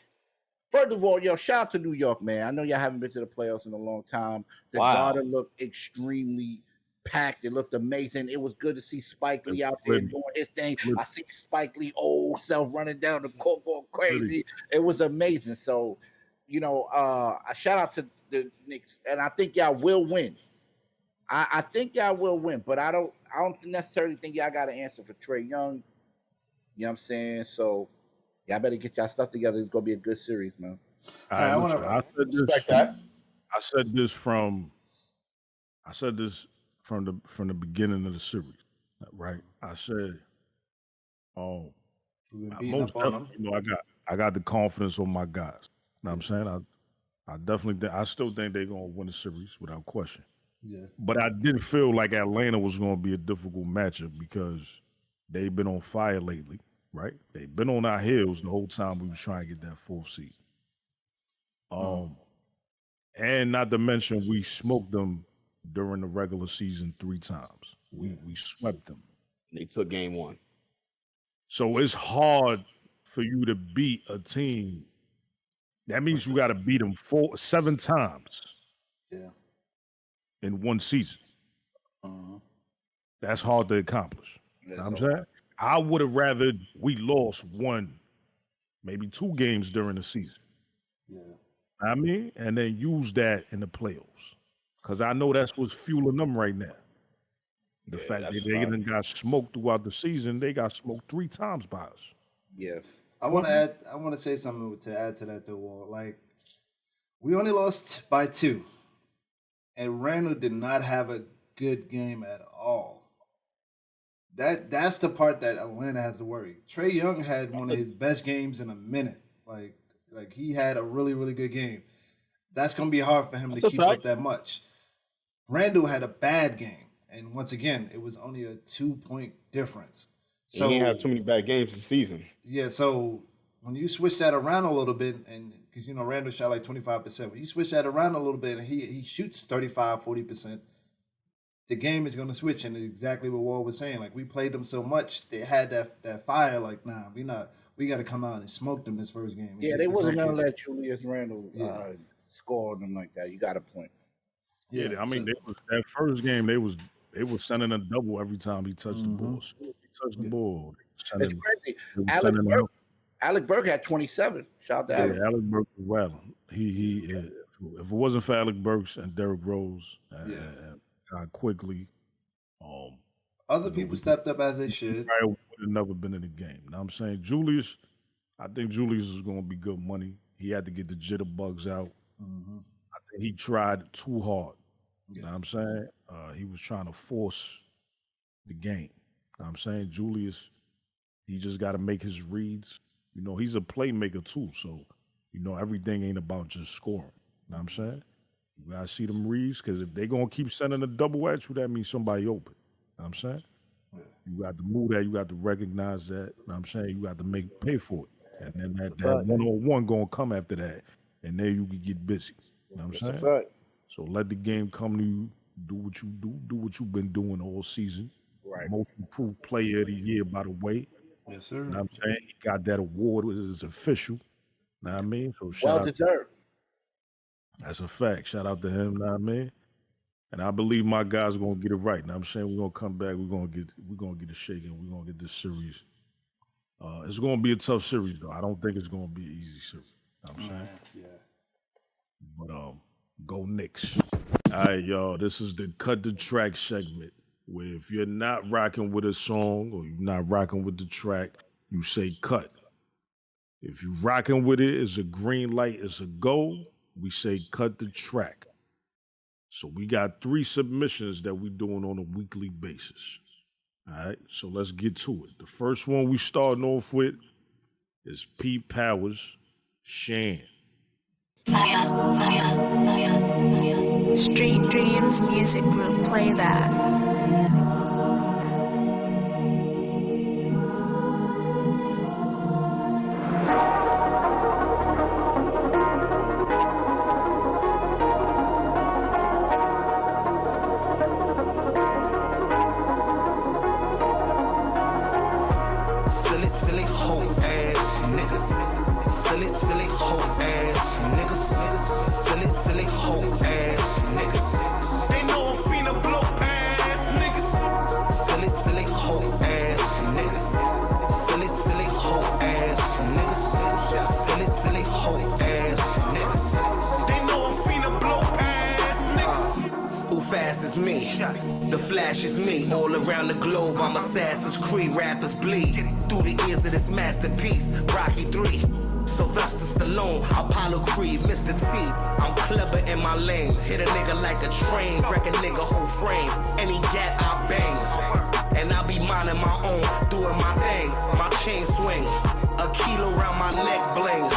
first of all, shout out to New York, man. I know y'all haven't been to the playoffs in a long time. The Garden looked extremely packed. It looked amazing. It was good to see Spike Lee out there doing his thing. I see Spike Lee old self running down the court going crazy. It was amazing. So, a shout out to the Knicks, and I think y'all will win. I think y'all will win, but I don't necessarily think y'all got an answer for Trey Young. You know what I'm saying? So y'all better get y'all stuff together. It's gonna be a good series, man. I want to respect that. I said this from the beginning of the series, right? I said, We've been beating most up on them. definitely, I got the confidence on my guys. You know what I'm saying? I definitely think, I still think they're gonna win the series without question. Yeah. But I didn't feel like Atlanta was gonna be a difficult matchup because they've been on fire lately, right? They've been on our heels the whole time we was trying to get that 4th seed. And not to mention we smoked them during the regular season 3 times. We swept them. They took game 1. So it's hard for you to beat a team. That means you got to beat them 7 times. Yeah. In one season. That's hard to accomplish. You know what I'm saying? I would have rather we lost 1, maybe 2 games during the season. Yeah. I mean, and then use that in the playoffs. Because I know that's what's fueling them right now. The fact that they done got smoked throughout the season, they got smoked 3 times by us. Yes. I want to say something to add to that though, Walt. Like, we only lost by 2. And Randall did not have a good game at all. That's the part that Atlanta has to worry. Trey Young had one of his best games in a minute. Like he had a really, really good game. That's gonna be hard for him to keep up that much. Randall had a bad game, and once again, it was only a 2-point difference. So he didn't have too many bad games this season. Yeah, so when you switch that around a little bit, and because Randall shot like 25%, when you switch that around a little bit and he shoots 35, 40%, the game is going to switch. And exactly what Wall was saying, like we played them so much, they had that fire. Like, nah, we got to come out and smoke them this first game. Yeah, they wasn't going to let Julius Randle score on them like that. You got a point. Yeah, I mean, that first game they was sending a double every time he touched the ball. So he touched the ball. It's crazy. Alec Burke had 27. Shout out to Alec. Alec Burke was wild. He if it wasn't for Alec Burks and Derrick Rose quickly, other people stepped up as they should. I would have never been in the game. Now I'm saying Julius, I think Julius is going to be good money. He had to get the jitterbugs out. I think he tried too hard. You know what I'm saying? He was trying to force the game. You know what I'm saying? Julius, he just got to make his reads. He's a playmaker too. So You know, everything ain't about just scoring. You know what I'm saying? You gotta see them reads, because if they gonna keep sending a double at you, that means somebody open. You know what I'm saying? You got to move that, you got to recognize that. You know what I'm saying? You got to pay for it. And then that one-on-one gonna come after that. And then you can get busy. You know what I'm saying? That's a fact. So let the game come to you. Do what you do what you've been doing all season. Right. Most improved player of the year, by the way. Yes, sir. You know what I'm saying? He got that award, it's official. You know what I mean? So shout Well out. deserved. That's a fact. Shout out to him, you know what I mean? And I believe my guys are gonna get it right. You know what I'm saying? We're gonna come back, we're gonna get it shaken, we're gonna get this series. It's gonna be a tough series though. I don't think it's gonna be an easy series. You know what I'm saying? Yeah. But go Knicks. All right, y'all. This is the Cut the Track segment, where if you're not rocking with a song or you're not rocking with the track, you say cut. If you're rocking with it, it's a green light, it's a go. We say cut the track. So we got 3 submissions that we're doing on a weekly basis. All right, so let's get to it. The first one we starting off with is Pete Powers, Shan. Street Dreams Music Group, play that. Silly hoe ass niggas. Silly hoe ass niggas. Silly hoe ass niggas. They know I'm finna blow past niggas. Silly hoe ass niggas. Silly hoe ass niggas. Silly hoe ass niggas. They know I'm finna blow past niggas. Who fast is me? The Flash is me. All around the globe, I'm Assassin's Creed. Rappers bleed through the ears of this masterpiece. Rocky 3, Sylvester Stallone, Apollo Creed, Mr. T. I'm clever in my lane. Hit a nigga like a train, wreck a nigga whole frame. Any gat I bang, and I be minding my own, doing my thing. My chain swing, a kilo around my neck bling.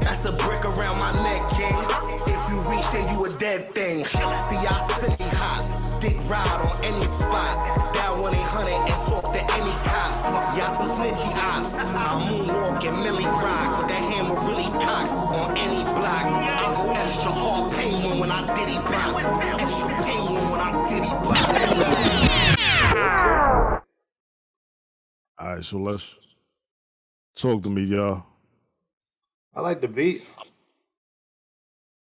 That's a brick around my neck, king. If you reach, then you a dead thing. See, I city hot. Dick ride on any spot. Dial 1-800 and talk to any cops. Y'all some snitchy ops. I moonwalk and Millie rock with that hammer really cocked on any block. I go extra hard penguin when I diddy pop. Extra penguin when I diddy pop. All right, so let's talk to me, y'all. I like the beat.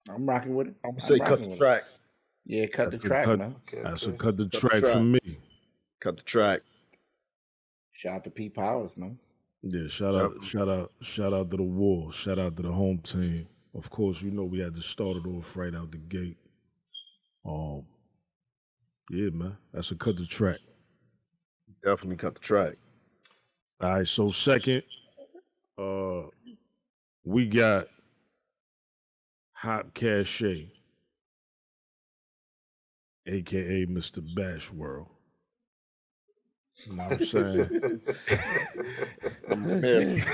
I'm rocking with it. I'm gonna say cut the track. Yeah, cut the track, man. That's a cut the track for me. Cut the track. Shout out to Pete Powers, man. Yeah, shout out to the Wolves. Shout out to the home team. Of course, you know we had to start it off right out the gate. Yeah, man. That's a cut the track. Definitely cut the track. All right, so second, we got Hop Cache, aka Mr. Bash World. You know what I'm saying? I'm here.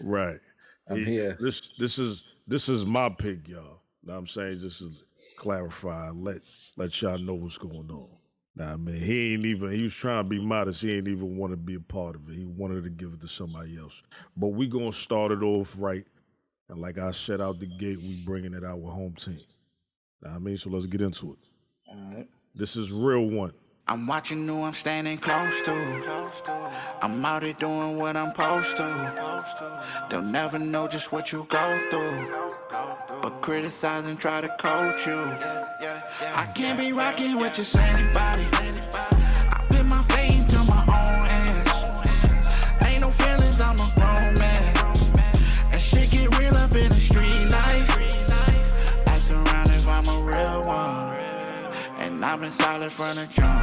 Right. I'm here. This is my pick, y'all. Know what I'm saying? Just to clarify, let y'all know what's going on. Nah, I mean, he was trying to be modest. He ain't even want to be a part of it. He wanted to give it to somebody else. But we gonna start it off right. And like I said out the gate, we bringing it out with home team. Know what I mean? So let's get into it. All right. This is Real One. I'm watching who I'm standing close to. I'm out here doing what I'm supposed to. They'll never know just what you go through, but criticize and try to coach you. I can't be rocking with just anybody. I put my fate to my own hands. Ain't no feelings, I'm a grown man. And shit get real up in the street life. Ask around if I'm a real one. And I've been solid from the jump.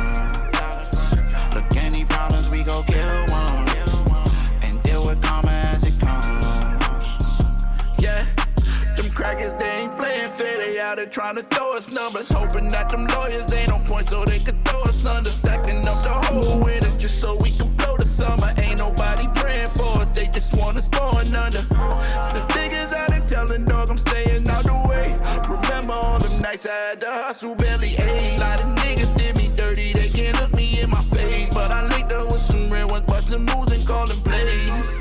Look, any problems, we go kill one. And deal with karma as it comes. Yeah, them crackers, they ain't playing fair. They out there trying to throw us numbers. Hoping that them lawyers ain't on point so they could throw us under. Stacking up the whole winter just so we can blow the summer. Ain't nobody praying for us, they just want us going under. Since niggas out hustle barely ate. A lot of niggas did me dirty, they can't look me in my face. But I linked up with some real ones, bustin' moves and calling plays.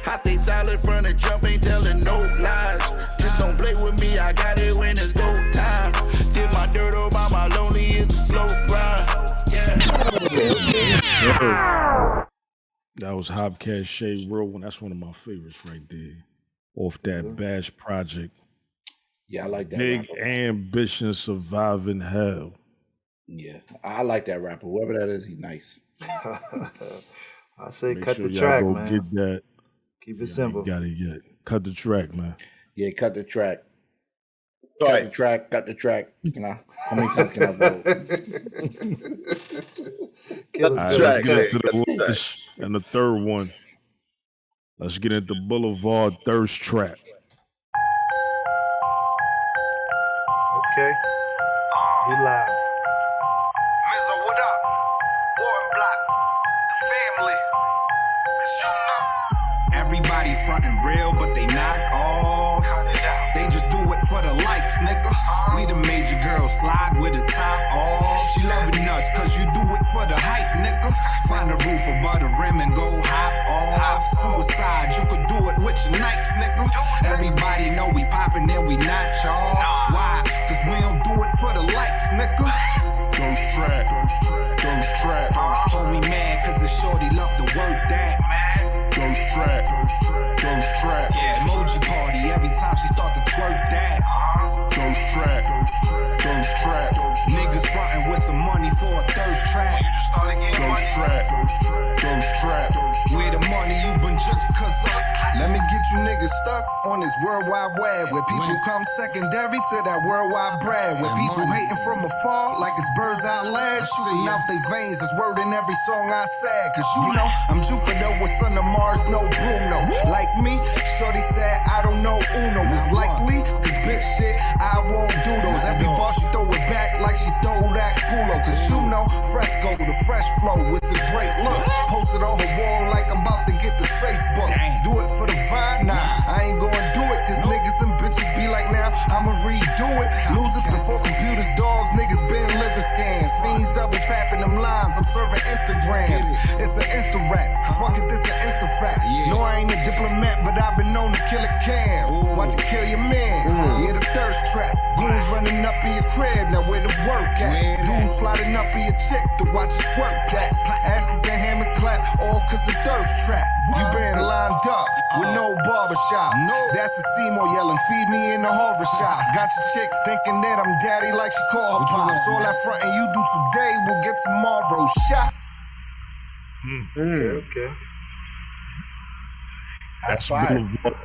I stay silent from the jump, ain't telling no lies. Just don't play with me, I got it when it's go time. Did my dirt all by my lonely, it's a slow grind. Yeah. That was Hopcat Shade Real One. That's one of my favorites right there. Off that Bash project. Yeah, I like that. Big rapper. Ambition Surviving Hell. Yeah, I like that rapper. Whoever that is, he's nice. I say Make cut sure the y'all track, go man. get that. Keep it simple. Got it yet. Cut the track, man. Yeah, cut the track. All Cut right. the track. Cut the track. Can I? How many times can I vote? Kill All the right, track. let's get into the list and the third one. Let's get into Boulevard Thirst Trap. Okay. We live. Mizzo, what up? Warren Block, the family. 'Cause you know. Everybody frontin' real, but they knock off. They just do it for the likes, nigga. We the major girls slide with the top off. She loving us, cause you do it for the hype, nigga. Find a roof above the rim and go hop off. Suicide, you could do it with your nights, nigga. Everybody know we poppin' and we not y'all. Why? Cause we don't do it for the likes, nigga. Those trap. Homie mad cause the shorty love to work that. Those trap. Yeah, emoji party every time she start to twerk that. Those trap. Niggas frontin' with some money for a thirst trap. You just started getting money. Those trap. Where the money you been just cause up. Let me get you niggas stuck on this worldwide web where people come secondary to that worldwide brand. Where people hating from afar like it's birds out land, shooting out they veins. It's word in every song I said. Cause you know I'm Jupiter with son of Mars, no Bruno. Like me, shorty said I don't know Uno. It's likely, cause bitch shit, I won't do those. Every bar she throw it back like she throw that culo. Cause you know, fresco, the fresh flow, it's a great look. Posted on her wall like I'm about to get this Facebook. Do it for the vibe, nah, I ain't gonna do it. Cause niggas and bitches be like, now I'ma redo it. Losers before computers, dogs, niggas been living scams. Fiends double tapping them lines, I'm serving Instagrams. It's an Insta rap, fuck it, this an Insta fact. No, I ain't a diplomat, but I've been known to kill a cam. Watch it kill your man, yeah, the thirst trap. Goons running up in your crib, now where the work at? Goons sliding up in your chick to watch you squirt that. Asses and hammers clap, all cause of thirst trap. You been lined up with no barbershop. That's a Seymour yelling, feed me in the horror shop. Got your chick thinking that I'm daddy like she call her pops. All that frontin' you do today will get tomorrow shot. Okay. That's fine. Boulevard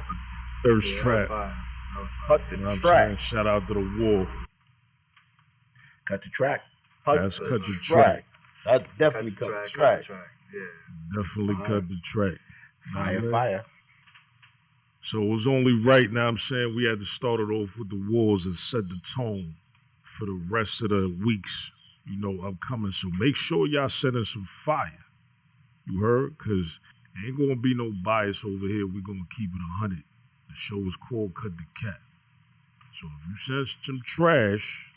Thirst Trap. Fine. That was fine. Cut You know the what I'm track. saying? Shout out to the war. Cut the track. That's cut the track. That definitely cut the track. Yeah. Definitely cut the track. Fire, man. fire. So it was only right now. I'm saying we had to start it off with the wars and set the tone for the rest of the weeks, you know, upcoming. So make sure y'all sending some fire. You heard? Because ain't gonna be no bias over here. We're gonna keep it 100. The show is called Cut the Cat. So if you send some trash,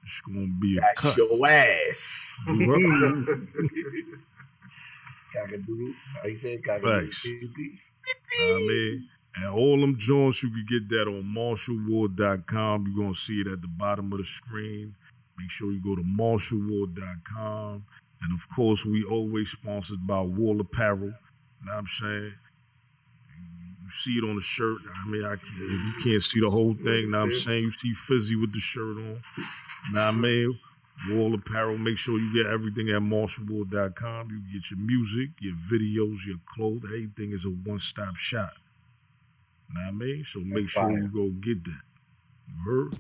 it's gonna be a That's cut. your ass. You heard? Cock-a-doodle. How you say cock-a-doodle? Facts. I mean, and all them joints, you can get that on marshallward.com. You're going to see it at the bottom of the screen. Make sure you go to marshallward.com. And of course, we always sponsored by Wall Apparel. You know what I'm saying? You see it on the shirt. I mean, you can't see the whole thing. Know what I'm saying? You see Fizzy with the shirt on. Know what I mean? Wall Apparel. Make sure you get everything at marshallward.com. You get your music, your videos, your clothes. Everything is a one-stop shop. Know what I mean? So make sure fire. you go get that. You heard?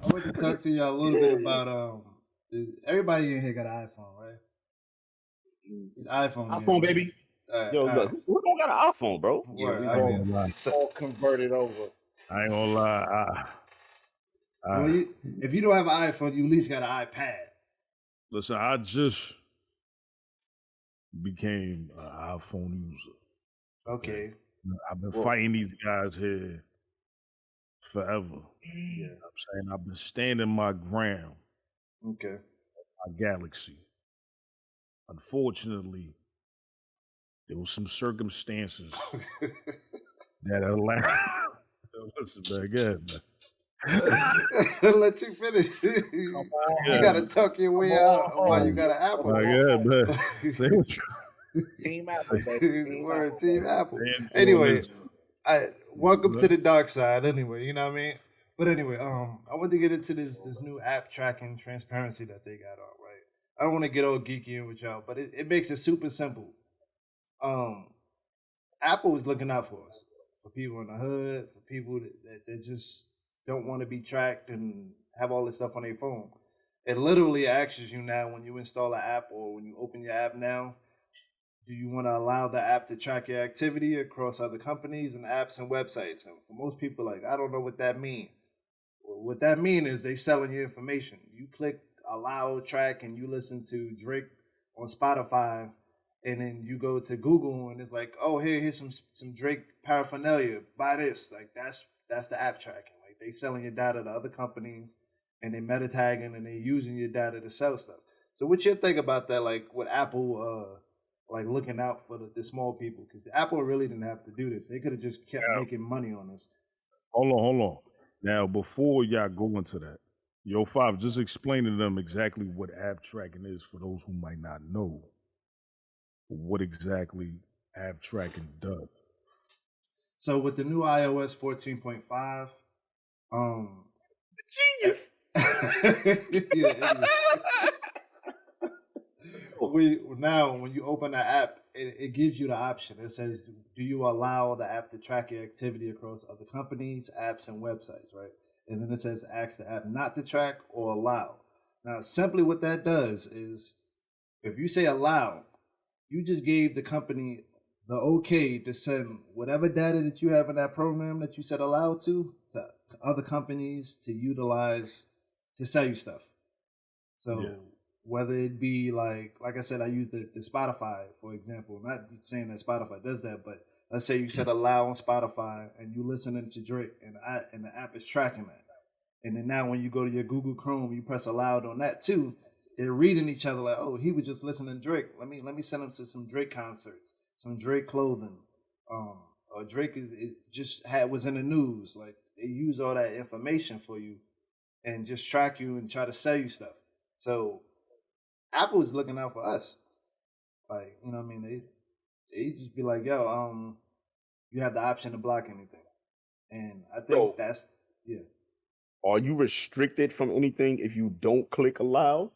I want to talk to y'all a little bit about everybody in here got an iPhone, right? iPhone. iPhone, baby. All right, Yo, all look, who don't got an iPhone, bro? Word, we I all- mean, all converted over. I ain't gonna lie. if you don't have an iPhone, you at least got an iPad. Listen, I just became an iPhone user. Okay. I've been fighting these guys here forever. Yeah. I'm saying I've been standing my ground, Okay. my galaxy. Unfortunately, there was some circumstances that allowed. Listen, man, go ahead, man. Let you finish. Come on, You Yeah, gotta home. tuck your way Come on out while you home. got an Come apple. like, on yeah, home. man. Say what you Team Apple, baby. Team Word, Apple, Team baby. Apple. saying to all Anyway, this. welcome to Huh? the dark side. Anyway, you know what I mean. But anyway, I want to get into this new app tracking transparency that they got on. Right. I don't want to get all geeky in with y'all, but it makes it super simple. Um, Apple is looking out for us, for people in the hood, for people that just don't want to be tracked and have all this stuff on their phone. It literally asks you now when you install an app or when you open your app now, do you want to allow the app to track your activity across other companies and apps and websites? And for most people, like, I don't know what that means. What that mean is they selling your information. You click allow track and you listen to Drake on Spotify, and then you go to Google and it's like, oh, here's some Drake paraphernalia. Buy this. Like that's the app tracking. Like they selling your data to other companies and they meta tagging and they using your data to sell stuff. So what you think about that? Like with Apple, like looking out for the small people, because Apple really didn't have to do this. They could have just kept Now, making money on this. hold on. Now, before y'all go into that, yo, Five, just explain to them exactly what app tracking is for those who might not know what exactly app tracking does. So with the new iOS 14.5, um, Genius. yeah, we now when you open the app, it gives you the option. It says, do you allow the app to track your activity across other companies, apps, and websites, right? And then it says ask the app not to track or allow. Now, simply what that does is if you say allow, you just gave the company the okay to send whatever data that you have in that program that you said allow to other companies to utilize to sell you stuff. So Yeah. whether it be like I said, I use the Spotify, for example. Not saying that Spotify does that, but let's say you said allow on Spotify and you listening to Drake and the app is tracking that. And then now when you go to your Google Chrome, you press allowed on that too. They're reading each other like, oh, he was just listening to Drake. Let me send him to some Drake concerts, some Drake clothing. Or Drake was in the news. Like they use all that information for you and just track you and try to sell you stuff. So Apple is looking out for us. Like, you know what I mean? They just be like, yo, you have the option to block anything. And I think So, that's yeah. are you restricted from anything if you don't click allow?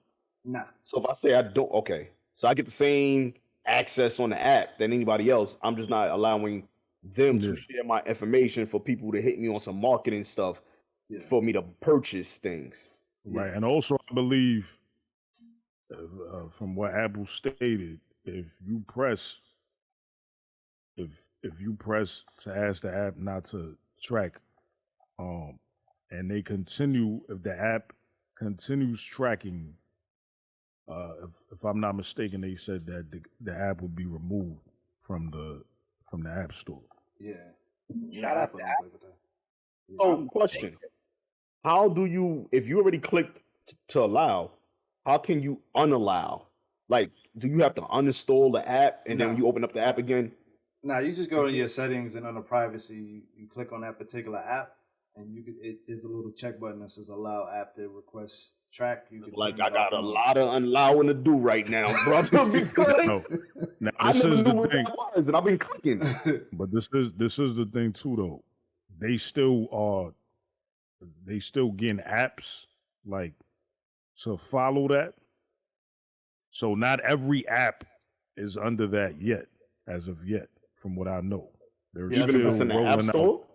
Nah. So if I say I don't, okay, so I get the same access on the app than anybody else. I'm just not allowing them Yeah. to share my information for people to hit me on some marketing stuff Yeah. for me to purchase things. Right. And also, I believe, from what Apple stated, if you press to ask the app not to track, and they continue, if the app continues tracking, if I'm not mistaken, they said that the app would be removed from the app store. Yeah. Shout out Apple to don't play with that. Yeah. So, question: how do you, if you already clicked to allow, how can you unallow? Like, do you have to uninstall the app and then when No. you open up the app again? Now you just go to your settings and under privacy, you click on that particular app, and there's a little check button that says allow app to request track. You can Like, turn I it off got a and on. lot of unallowing to do right now, brother, No, because now I this never is knew the what thing. that was, and I've been clicking. But this is the thing too, though. They still getting apps like to follow that. So not every app is under that yet, as of yet, from what I know. They're Yeah, that's Even if it's still in the app rolling out. store?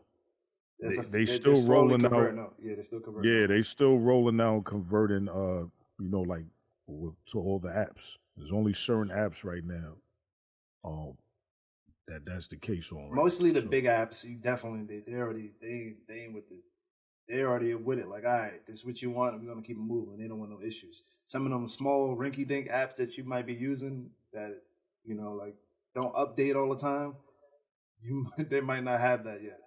They they're still slowly rolling out. converting out. Yeah, they're still converting. Yeah, out. they still rolling out, converting. Like to all the apps. There's only certain apps right now. That's the case on right Mostly now. the big apps, you definitely they ain't with it. They already with it. Like, all right, this is what you want. We're gonna keep it moving. They don't want no issues. Some of them small rinky-dink apps that you might be using that like don't update all the time. They might not have that yet.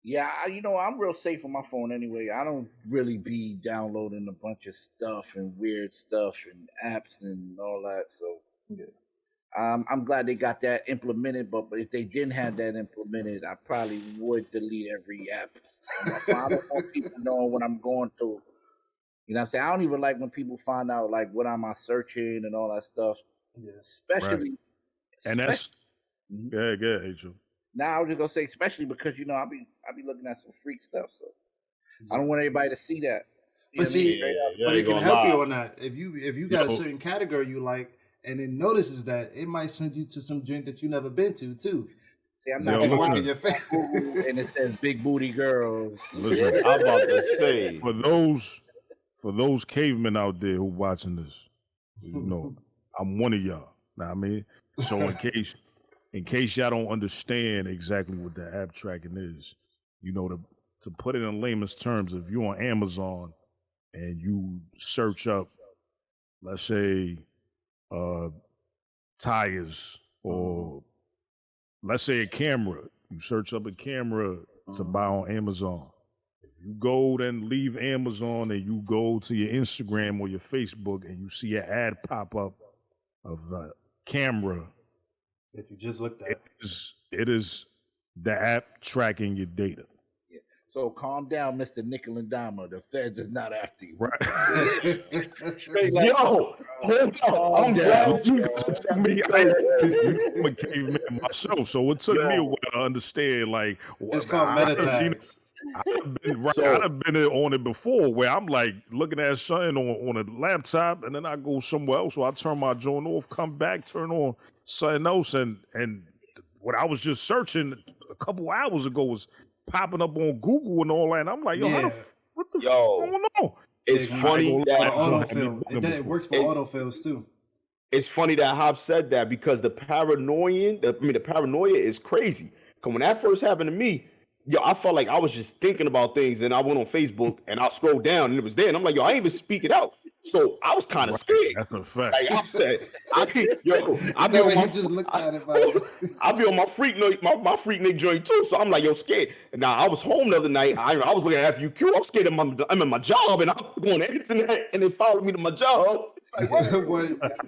Yeah, I'm real safe on my phone anyway. I don't really be downloading a bunch of stuff and weird stuff and apps and all that. So I'm glad they got that implemented. But if they didn't have that implemented, I probably would delete every app on my phone. I don't want people knowing what I'm going through. You know what I'm saying? I don't even like when people find out like what am I searching and all that stuff. Yeah. Especially, And that's Mhm. yeah, Angel. Now I was just gonna say, especially because I be looking at some freak stuff, so I don't want everybody to see that. You But know what I mean? see, Straight up. Yeah, but you it can gonna help you lie. on that. If you got a Yo. certain category you like, and it notices that, it might send you to some joint that you never been to too. See, I'm So not it can work listen. in your favor. Google and it says big booty girls. Listen, I'm about to say. for those cavemen out there who watching this, I'm one of y'all. Know what I mean? So in case y'all don't understand exactly what the app tracking is, to put it in layman's terms, if you're on Amazon and you search up, let's say, tires, or let's say a camera, you search up a camera to buy on Amazon. If you go then leave Amazon and you go to your Instagram or your Facebook and you see an ad pop up of a camera, That you just looked at. it is the app tracking your data. Yeah. So calm down, Mr. Nickel and Dama. The feds is not after you. Right. Straight like, Yo, hold on. I'm down, glad you bro. said I mean, I'm a caveman myself, so it took me a Yo. while to understand. Like, It's called meta tags. I've been So- I've been on it before, where I'm like looking at something on a laptop, and then I go somewhere else. So I turn my joint off, come back, turn on something else, and what I was just searching a couple hours ago was popping up on Google and all that. And I'm like, yo, Yeah. what the Yo. fuck going on? It's Yeah, funny for that autofill. It before. works for It- autofills too. it's funny that Hop said that because the paranoia is crazy. Cause when that first happened to me, yo, I felt like I was just thinking about things, and I went on Facebook and I scrolled down and it was there, and I'm like, yo, I ain't even speak it out. So I was kind of scared. That's a fact. Like I said, I be No, on my you just looked at it, I be on my freaknik, my freaknik joint too. So I'm like, yo, scared. Now I was home the other night. I was looking at FUQ. I'm scared I'm in my job, and I'm going on the internet, and they followed me to my job. Like,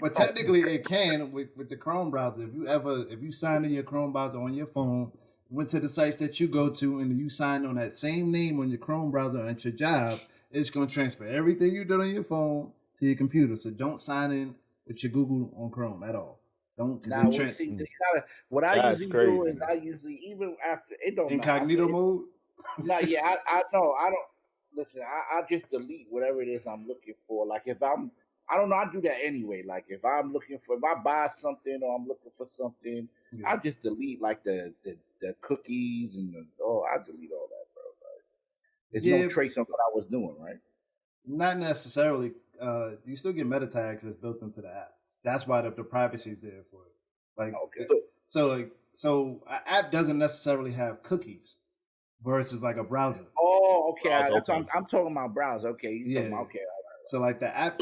but technically it can with the Chrome browser. If you sign in your Chrome browser on your phone, went to the sites that you go to, and you signed on that same name on your Chrome browser at your job, it's going to transfer everything you did on your phone to your computer. So don't sign in with your Google on Chrome at all. Don't. Now, what I That's usually do crazy. is even after it don't Incognito mode. No, yeah, I know. I don't listen. I just delete whatever it is I'm looking for. Like if I don't know. I do that anyway. Like if I buy something or I'm looking for something, Yeah. I just delete like the cookies and I delete all that, bro. Like, there's no trace on what I was doing, right? Not necessarily. You still get meta tags that's built into the app. That's why the privacy is there for it. Like, Okay. so an app doesn't necessarily have cookies versus like a browser. Oh, okay. Okay. I'm talking about browser. Okay, you talking Yeah. about okay. So like the app,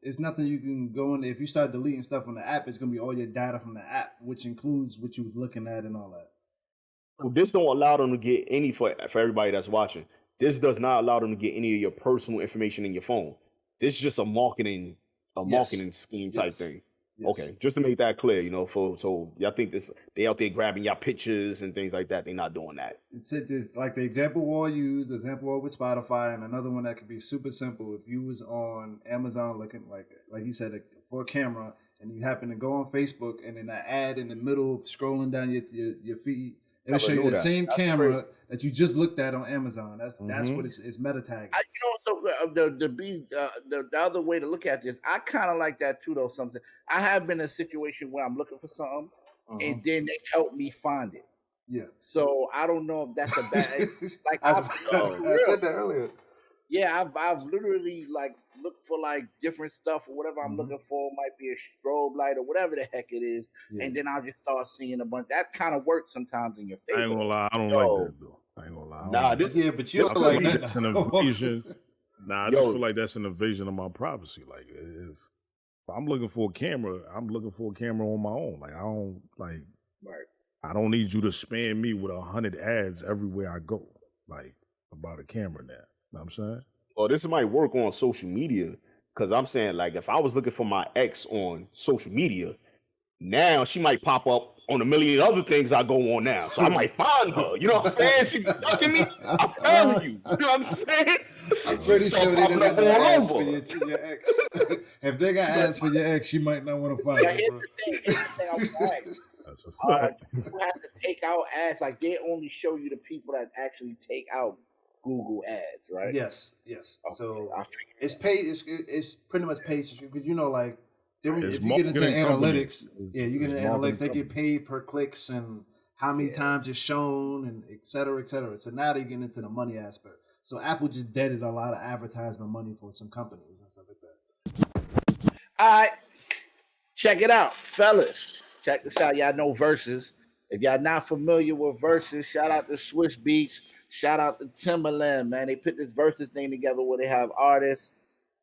it's nothing you can go in. If you start deleting stuff on the app, it's gonna be all your data from the app, which includes what you was looking at and all that. So this don't allow them to get any for everybody that's watching. This does not allow them to get any of your personal information in your phone. This is just a marketing scheme type Yes. thing. Yes. Okay, just to make that clear, so y'all think they out there grabbing y'all pictures and things like that. They're not doing that. It's like the example we'll use, the example with Spotify, and another one that could be super simple. If you was on Amazon looking like you said for a camera, and you happen to go on Facebook, and then an ad in the middle of scrolling down your feed, it'll Never show you knew the that. same That's camera crazy. that you just looked at on Amazon. That's Mhm. what it's meta tagging. The other way to look at this, I kind of like that too. Though something I have been in a situation where I'm looking for something, and then they help me find it. Yeah. So I don't know if that's a bad. Like I I've said that earlier. I've literally like looked for like different stuff or whatever I'm looking for. Might be a strobe light or whatever the heck it is, and then I'll just start seeing a bunch. That kind of works sometimes in your I ain't favor. gonna lie, I don't Yo. like that though. I ain't gonna lie. I don't Nah, like this- that. Yeah, but you I also feel like like that. that's an invasion. Nah, I just Yo. feel like that's an invasion of my privacy. Like if I'm looking for a camera, I'm looking for a camera on my own. Like I don't like. Right. I don't need you to spam me with 100 ads everywhere I go. like about a camera now. Know what I'm saying? Well, this might work on social media because I'm saying, like, if I was looking for my ex on social media, now she might pop up on a million other things I go on now. So I might find her. You know what I'm saying? She be fucking me. I found you. You know what I'm saying? I'm pretty Start sure they popping don't up got no all ads for over. your ex. If they got ads for your ex, she might not want to find Now, you, here's bro. the thing I was gonna ask. That's a fact. You have to take out ads. Like they only show you the people that actually take out Google ads, right? Yes. Okay, So I figured it's paid. It's pretty much paid because like It's if you get into the marketing company. analytics, you get It's into analytics. marketing They company. get paid per clicks and how many times it's shown and et cetera, et cetera. So now they get into the money aspect. So Apple just deaded a lot of advertisement money for some companies and stuff like that. All right, check it out, fellas. Check this out. Y'all know Verzuz. If y'all not familiar with Verzuz, shout out to Swiss Beats. Shout out to Timberland, man. They put this Verzuz thing together where they have artists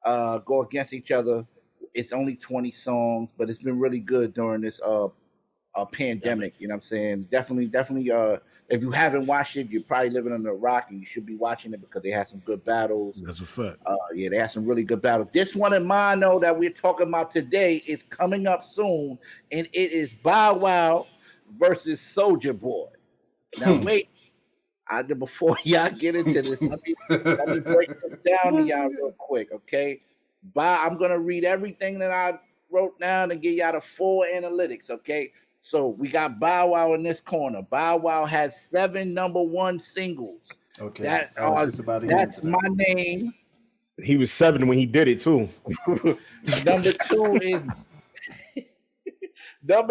go against each other. It's only 20 songs, but it's been really good during this pandemic. You know what I'm saying? Definitely. If you haven't watched it, you're probably living under a rock, and you should be watching it because they have some good battles. That's a fact. Yeah, they have some really good battles. This one in mine, though, that we're talking about today is coming up soon, and it is Bow Wow versus Soulja Boy. Now, wait. Before y'all get into this, let me break this down to y'all real quick, okay? I'm gonna read everything that I wrote down and give y'all the full analytics, okay? So we got Bow Wow in this corner. Bow Wow has 7 #1 singles. Okay, That's my name. He was 7 when he did it too. Number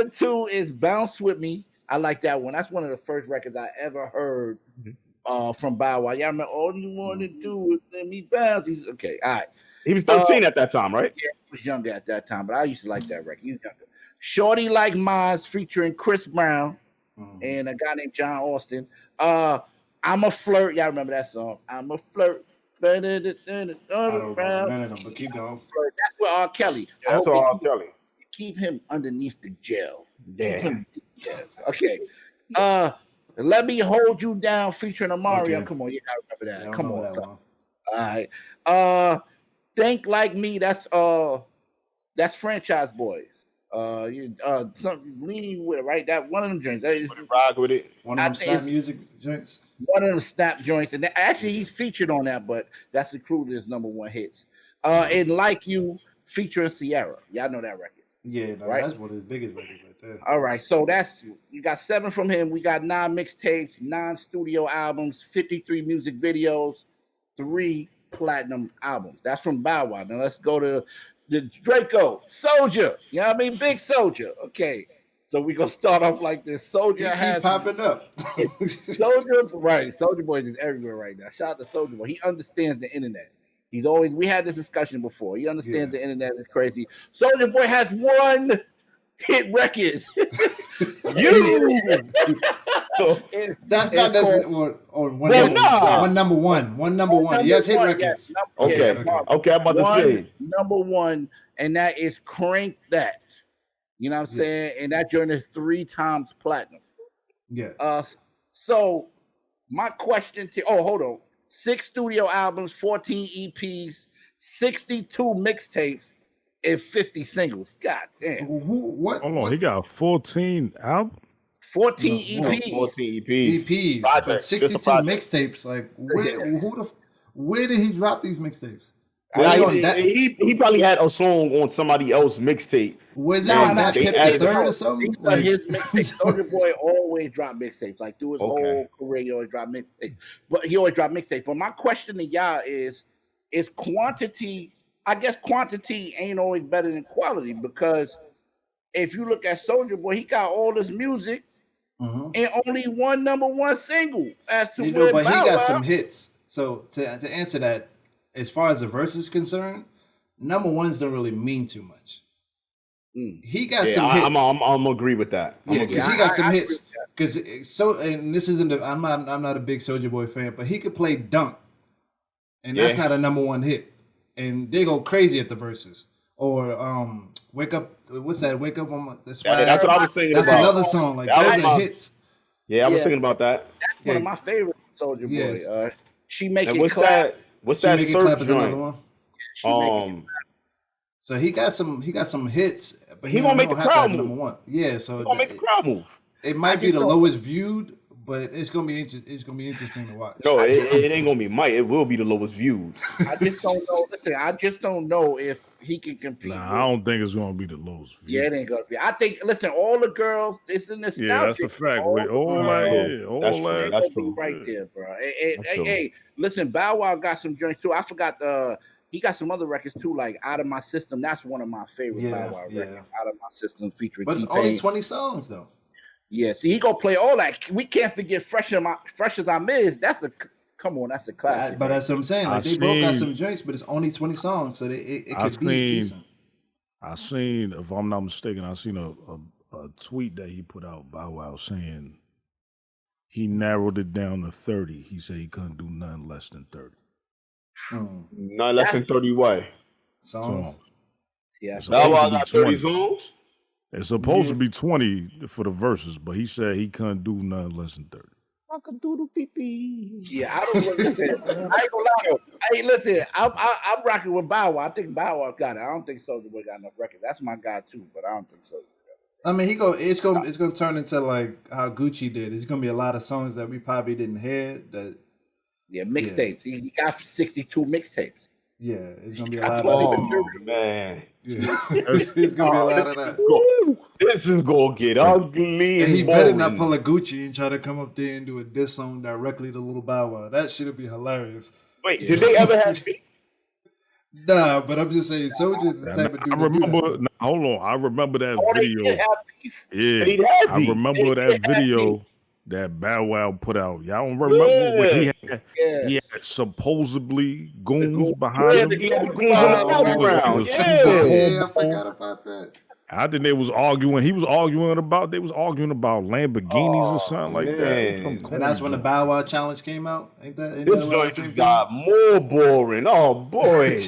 two is Bounce With Me. I like that one. That's one of the first records I ever heard from Bow Wow. Y'all remember all you want to do is let me bounce. Okay, all right. He was 13 at that time, right? Yeah, he was younger at that time, but I used to like that record. He was younger. Shorty Like Mine's featuring Chris Brown and a guy named John Austin. I'm a Flirt. Y'all remember that song? I'm a Flirt. I don't know none of them, but keep going. That's with R. Kelly. Yeah, that's all Kelly. Keep him underneath the gel. Yeah. Okay. Let Me Hold You Down featuring Amario. Okay. Come on, you gotta remember that. Yeah, I Come remember on, that fella. one. All right. Think Like Me. That's Franchise Boys. Something leaning with it, right? That one of them joints. Rock with it. One of them snap music joints. One of them snap joints, and actually he's featured on that, but that's included as #1 hits. And Like You featuring Sierra. Y'all know that record. Yeah, no, Right? that's one of his biggest records right there. All right, so you got 7 from him. We got 9 mixtapes, 9 studio albums, 53 music videos, 3 platinum albums. That's from Bow Wow. Now let's go to the Draco, Soulja. You know what I mean? Big Soulja. Okay, so we gonna start off like this. Soulja has keep popping up. Soulja, right? Soulja Boy is everywhere right now. Shout out to Soulja Boy. He understands the internet. We had this discussion before. He understands the internet is crazy. Soulja Boy has 1 hit record. That's not necessarily on one #1. One #1. He has hit records. Okay, I'm about to say #1, and that is Crank That. You know what I'm saying? And that joint is 3 times platinum. Yeah. So my question to hold on. 6 studio albums, 14 EPs, 62 mixtapes, and 50 singles. God damn. What? Hold on, he got 14 albums? 14 EPs. 14 EPs. EPs. Project, But 62 just a project. mixtapes. Like, where did he drop these mixtapes? He probably had a song on somebody else's mixtape. Was it on that Pip the Third or something? Like, his mixtape, Soulja Boy always dropped mixtapes. Like through his whole career, he always dropped mixtapes. But he always dropped mixtapes. But my question to y'all is quantity? I guess quantity ain't always better than quality, because if you look at Soulja Boy, he got all this music and only 1 #1 single. As to but he got some hits. So to answer that, as far as the verse is concerned, #1s don't really mean too much. He got some hits. I'm agree with that. Yeah, because he got some hits. Because and this isn't. I'm not a big Soulja Boy fan, but he could play Dunk, and that's not a #1 hit. And they go crazy at the verses. Or Wake Up. What's that? Wake Up on the Swag. That's what I was thinking. That's about. another song. Like those are hits. Yeah, I was thinking about that. That's one of my favorite Soulja Yes. Boy. She make And it what's clap. that? What's She that Make It Clap surf is another joint? one. She make it. So he got some hits, but He he gonna don't, make he the don't have to crowd have number move. one. Yeah, so He gonna make the crowd move. it might be just the don't- lowest viewed, but it's gonna be interesting to watch. No, it ain't gonna be might. It will be the lowest viewed. I just don't know. Listen, I just don't know if he can compete. Nah, I don't think it's gonna be the lowest. Yeah, it ain't gonna be. I think. Listen, all the girls. It's the nostalgia. Yeah, that's the fact. All With the all that, girls, yeah, all That's true. that. That's they gonna true. be right Yeah. there, bro. That's true. Hey, listen, Bow Wow got some joints too. I forgot. He got some other records too, like "Out of My System." That's one of my favorite Bow Wow records. "Out of My System" featuring But it's T-Pain. only 20 songs though. Yeah, see, he gonna play all that. We can't forget "Fresh as I'm Is." That's a classic. But that's what I'm saying. Like I they both got seen- some joints, but it's only 20 songs, so it I could be seen- decent. I seen, if I'm not mistaken, I seen a tweet that he put out, Bow Wow, saying he narrowed it down to 30. He said he couldn't do nothing less than 30 Not less than 30 what? Songs. songs. Yeah, It's Bow supposed Wow to be got 30 20. songs? It's supposed to be 20 for the verses, but he said he couldn't do nothing less than 30. Yeah, I don't listen. I ain't gonna lie though. Hey, listen, I'm rocking with Bow Wow. I think Bow Wow got it. I don't think Soulja Boy got enough records. That's my guy too, but I don't think so. I mean, it's gonna turn into like how Gucci did. It's gonna be a lot of songs that we probably didn't hear. That Yeah, mixtapes. He got 62 mixtapes. yeah, it's gonna be a Got lot plenty of of Oh, man. yeah. It's gonna be a lot of that. This is gonna get ugly And and he better not boring. pull a Gucci and try to come up there and do a diss song directly to Lil Bow Wow. That should be hilarious. Wait, did they ever have beef? Nah, but I'm just saying, Soulja the type of dude. I to do that. remember. Nah, hold on, I remember that Oh, they video. did have beef. Yeah, They had I beef. remember They that did have video that Bow Wow put out. Y'all don't remember when Yeah. he had supposedly goons behind Yeah, him? he had the goons in the Oh, background. yeah. Yeah. Yeah, I forgot about that. I think they was arguing. He was arguing about. They was arguing about Lamborghinis or something like that. man. Some And that's when the corny Bow Wow challenge came out. Ain't that? Ain't This that around joint the same just got more boring. Oh, boy.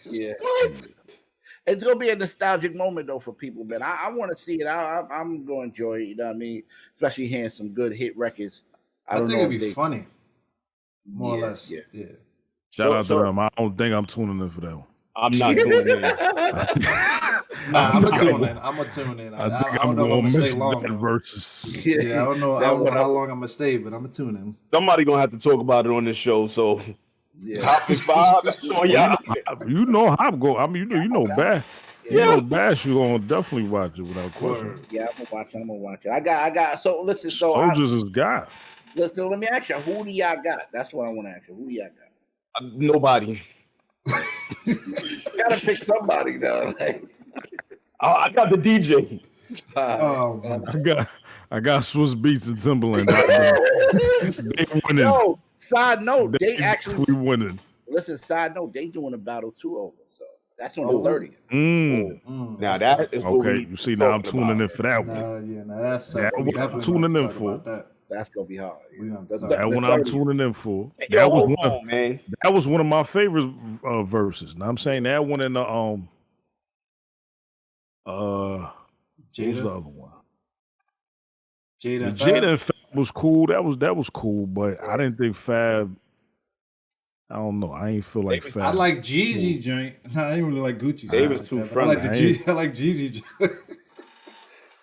Yeah. It's gonna be a nostalgic moment though for people, man. I want to see it. I'm gonna enjoy it. You know what I mean? Especially hearing some good hit records. I don't think know it'd if be they- funny. More Yeah, or less. yeah. Yeah. Shout out to them. I don't think I'm tuning in for that one. I'm not doing it. Nah, I'm gonna tune in. I'm gonna tune in. I think I I'm don't know if I'm gonna gonna stay miss long. that though. versus. Yeah, I don't know. I That don't know one, how long I'm gonna stay, but I'm gonna tune in. Somebody gonna have to talk about it on this show. So Yeah. topic 5, that's on y'all. You know how I'm go. I mean, you know Bash. You know Bash. You gonna definitely watch it without question. Yeah, I'm gonna watch it. I got. So listen. Soldier's his guy. So let me ask you, who do y'all got? That's what I want to ask you. Who do y'all got? Nobody. You gotta pick somebody though. Like, I got the DJ. Oh, I got Swiss Beats and Timberland. They winning. yo, side note, they They actually winning. listen. Side note, they doing a battle 2 over. So that's on the 30th. Now that is what we Okay, need you to see be now I'm talking tuning about. in for that one. that's That tough. We one I'm definitely tuning gonna in talk for. about that. That's gonna be hard. We gonna The- talk the- That the one I'm 30th. tuning in for. Hey, That yo, was hold one. on, man. That was one of my favorite verses. Now I'm saying that one in the what was the Jada, other one? Jada, The and Jada Fab? and Fab was cool. That was cool, but I didn't think Fab. I don't know. I ain't feel like Fab. I like Jeezy joint. No, I didn't really like Gucci. They song was like too that, but I like the friendly. I like Jeezy. joint.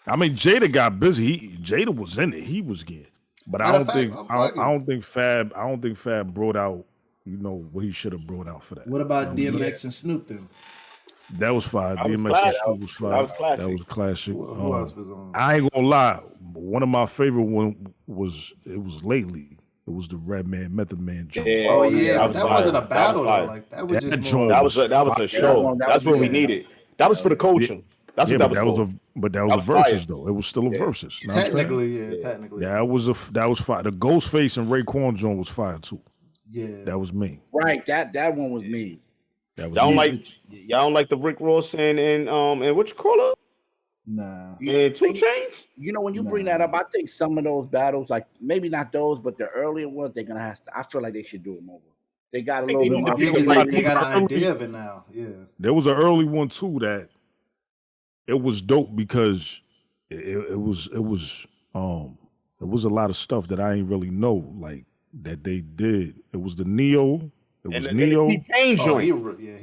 I mean, Jada got busy. Jada was in it. He was getting. But I Matter don't of think fact, I don't think Fab. I don't think Fab brought out. You know what he should have brought out for that. What about You know, DMX and Snoop then? That was fire. That was DMX classic. was fire. That was classic. That was classic. Who else was on? I ain't gonna lie. One of my favorite one was lately. It was the Redman Method Man joint. Yeah, Oh yeah, that but was that fire. wasn't a That was battle though. fire. Like that was That just joint more. That was a fire. show. that That's was what we good. needed. That was for the coaching. That's Yeah, what but that was for. but that That was a was fire. versus though. It was still a versus. You know what I'm saying? Technically. Yeah, that was fire. The Ghostface and Raekwon joint was fire too. Yeah. That was me. Right, that one was me. That was Y'all don't me. y'all don't like the Rick Ross and what you call it? Nah. And 2 Chainz? You know, when you bring that up, I think some of those battles, like maybe not those, but the earlier ones, they're gonna have to. I feel like they should do them over. They got a little bit more. Yeah, because like they got an early- idea of it now. Yeah. There was an early one too that it was dope because it was a lot of stuff that I ain't really know. Like that they did. It was the Neo. It was And Neo. the T-Pain Oh, joint. he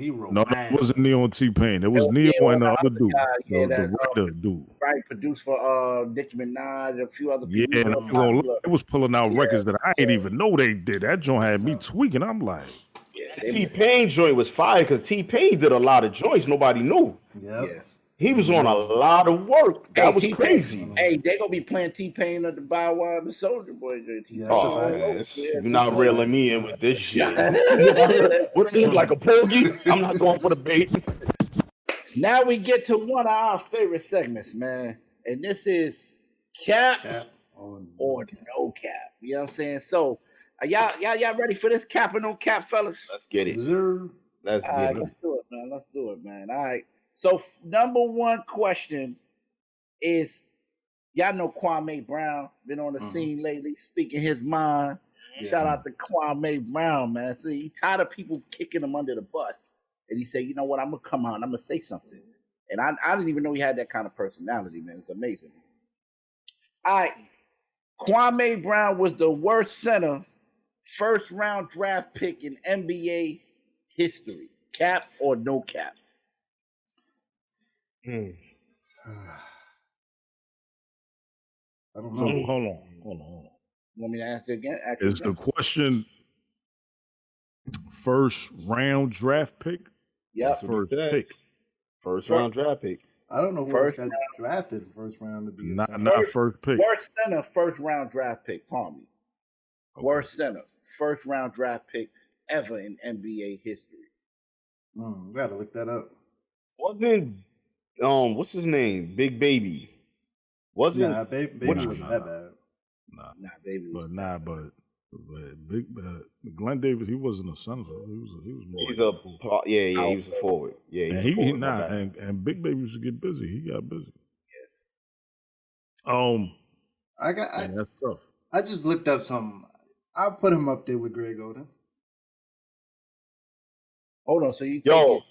No, it romanced. wasn't Neo and T-Pain. It was Oh, Neo yeah, and the the other other dude, guy, yeah, the that writer dude. right produced for Nicki Minaj and a few other Yeah, people. and I ain't gonna lie, it was pulling out records that I ain't even know they did. That joint had me tweaking. I'm like, T-Pain joint was fire because T-Pain did a lot of joints nobody knew. Yep. Yeah. He was on a lot of work. That was T-Pain, crazy. Hey, they gonna be playing T-Pain at the Bow Wow and the Soulja Boy. Yeah, Oh fact. man, Yeah, you're not that's reeling me in with this shit. What I look like a porgy? I'm not going for the bait. Now we get to one of our favorite segments, man, and this is cap or no cap. You know what I'm saying? So, y'all ready for this cap or no cap, fellas? Let's get it. Let's All get right, it. let's do it, man. Let's do it, man. All right. So, number one question is, y'all know Kwame Brown been on the scene lately, speaking his mind. Shout out to Kwame Brown, man. See, he tired of people kicking him under the bus, and he said, "You know what? I'm gonna come out and I'm gonna say something." And I didn't even know he had that kind of personality, man. It's amazing. All right, Kwame Brown was the worst center, first round draft pick in NBA history. Cap or no cap? I don't so know. hold on. Want me to ask it again? Is the question first round draft pick? Yep. First pick. First round draft pick. I don't know who else got drafted first round to be a Not center. first pick. Worst center, first round draft pick, Palmy. Worst center, first round draft pick ever in NBA history. Gotta look that up. Wasn't what's his name? Big Baby. Wasn't Nah, baby wasn't that bad. Nah, baby. But Glenn Davis, he wasn't a center. He was more. He was a forward. Yeah, and he's a forward. and Big Baby used to get busy. He got busy. That's tough. I just looked up something. I'll put him up there with Greg Oden. Hold on, so you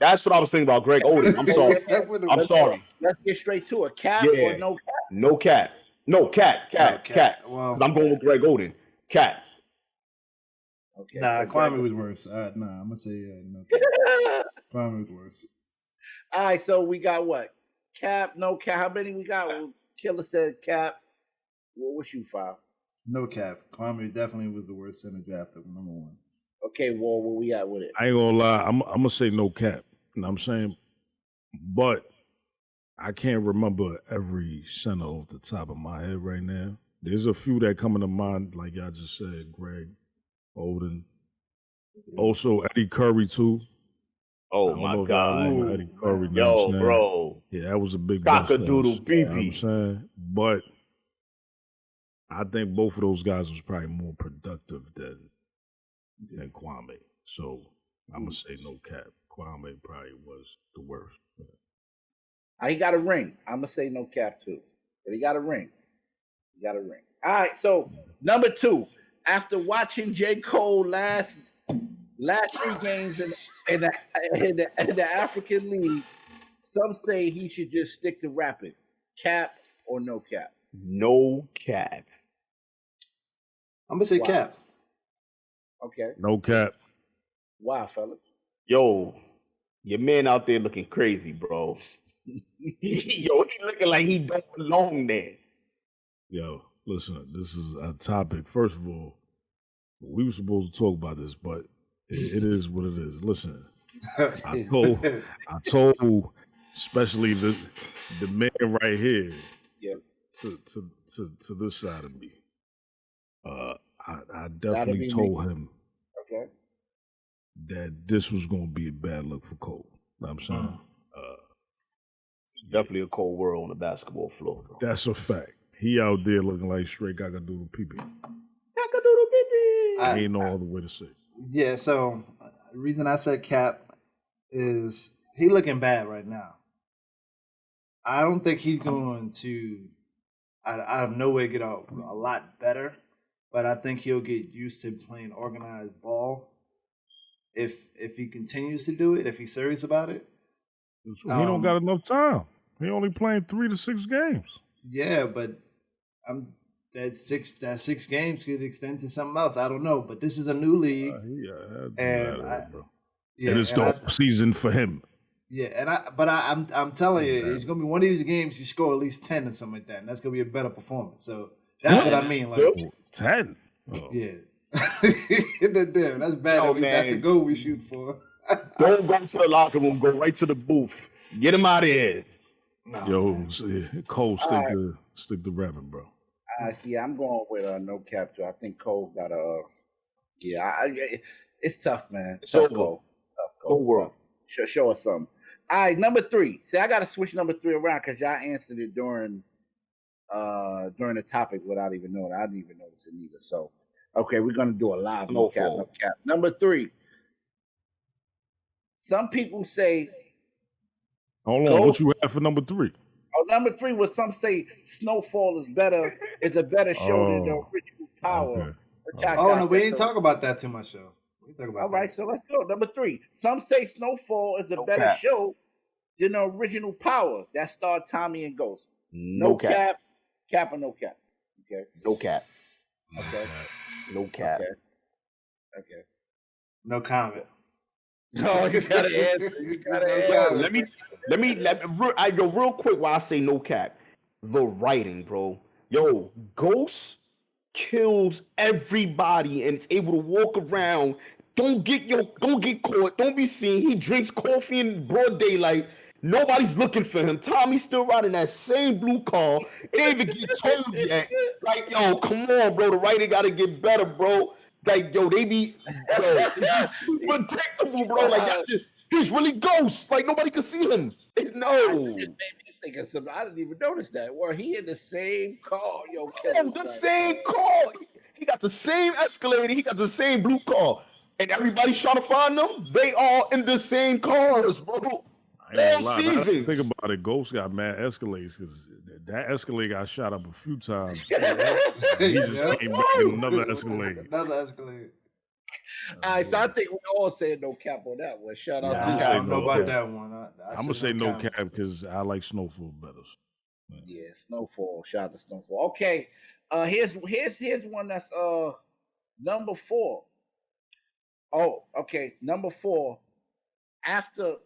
that's what I was thinking about Greg Oden. I'm sorry. I'm sorry. Let's get straight to it. Cap or no cap? No cap. No cap. Cap. Well, I'm going with Greg Oden. Cap. Okay. Nah, Kwame was worse. I'm gonna say no cap. Kwame was worse. All right, so we got what? Cap, no cap. How many we got? Well, Killer said cap. What's you, 5? No cap. Kwame definitely was the worst center drafted, number one. Okay, well, where we at with it? I ain't gonna lie. I'm gonna say no cap. You know what I'm saying? But I can't remember every center off the top of my head right now. There's a few that come into mind, like y'all just said, Greg Oden. Also Eddie Curry too. Oh my God. Eddie Curry, yo, bro. Yeah, that was a big cock-a-doodle BB. You know what I'm saying? But I think both of those guys was probably more productive than Kwame. So I'm gonna say no cap. Kwame probably was the worst. He got a ring. I'm gonna say no cap too, but he got a ring. All right. So number 2, after watching J. Cole last 3 games in the African League, some say he should just stick to rapping. Cap or no cap? No cap. I'm gonna say cap. Okay. No cap. Wow, fellas. Yo, your man out there looking crazy, bro. He looking like he don't belong there. Yo, listen, this is a topic. First of all, we were supposed to talk about this, but it is what it is. Listen, I told, especially the man right here, to this side of me. I definitely told him that this was going to be a bad look for Cole. You know what I'm saying? It's definitely a cold world on the basketball floor. Though. That's a fact. He out there looking like straight cock-a-doodle pee-pee. Cock-a-doodle pee-pee. I ain't no other way to say it. Yeah, so the reason I said cap is he looking bad right now. I don't think he's going to out of nowhere get a lot better, but I think he'll get used to playing organized ball if he continues to do it, if he's serious about it. He don't got enough time. He only playing 3 to 6 games. Yeah, but that six games could extend to something else. I don't know, but this is a new league, and bro. yeah, And it's the off season for him. Yeah, I'm telling you, it's gonna be one of these games. You score at least 10 or something like that, and that's gonna be a better performance. So that's what I mean. Like 10. Oh. Yeah. Damn, that's bad. Yo, That's the goal we shoot for. Don't go to the locker room. Go right to the booth. Get him out of here. No, yo, Cole, stick to rapping, bro. See, I'm going with no cap too. I think Cole got a. It's tough, man. It's tough, over. Cole. Tough, Cole. World. Show us something. All right, number 3. See, I got to switch number 3 around because y'all answered it during the topic without even knowing. I didn't even notice it either. So, okay, we're gonna do a live no cap. Number 3. Some people say. Hold on, what you have for number 3? Oh, number 3 was some say Snowfall is better. It's a better show than the original Power. Okay. Oh no, we ain't talk about that too much, though. All right, so let's go. Number 3. Some say Snowfall is a better show than the original Power that starred Tommy and Ghost. No cap. Cap or no cap? Okay. No cap. Okay. No cap. Okay. No comment. No, you gotta answer. Let me go real quick while I say no cap. The writing, bro. Yo, Ghost kills everybody and it's able to walk around. Don't get caught. Don't be seen. He drinks coffee in broad daylight. Nobody's looking for him. Tommy's still riding that same blue car. It ain't even get told yet. Like, yo, come on, bro. The writing gotta get better, bro. Like, yo, they be predictable, bro. Like, he's really Ghost. Like, nobody can see him. No. It made me think of something. I didn't even notice that. Where he in the same car, yo. Same car. He got the same Escalade. He got the same blue car. And everybody's trying to find them. They all in the same cars, bro. All seasons. Think about it. Ghost got mad Escalades because that Escalade got shot up a few times. He just came back in another Escalade. Another Escalade. All right, so I think we all said no cap on that one. Shout out to I don't know about that one. I'm gonna say no cap because I like Snowfall better. Yeah, Snowfall. Shout out to Snowfall. Okay, here's one that's number 4. Oh, okay, number 4. After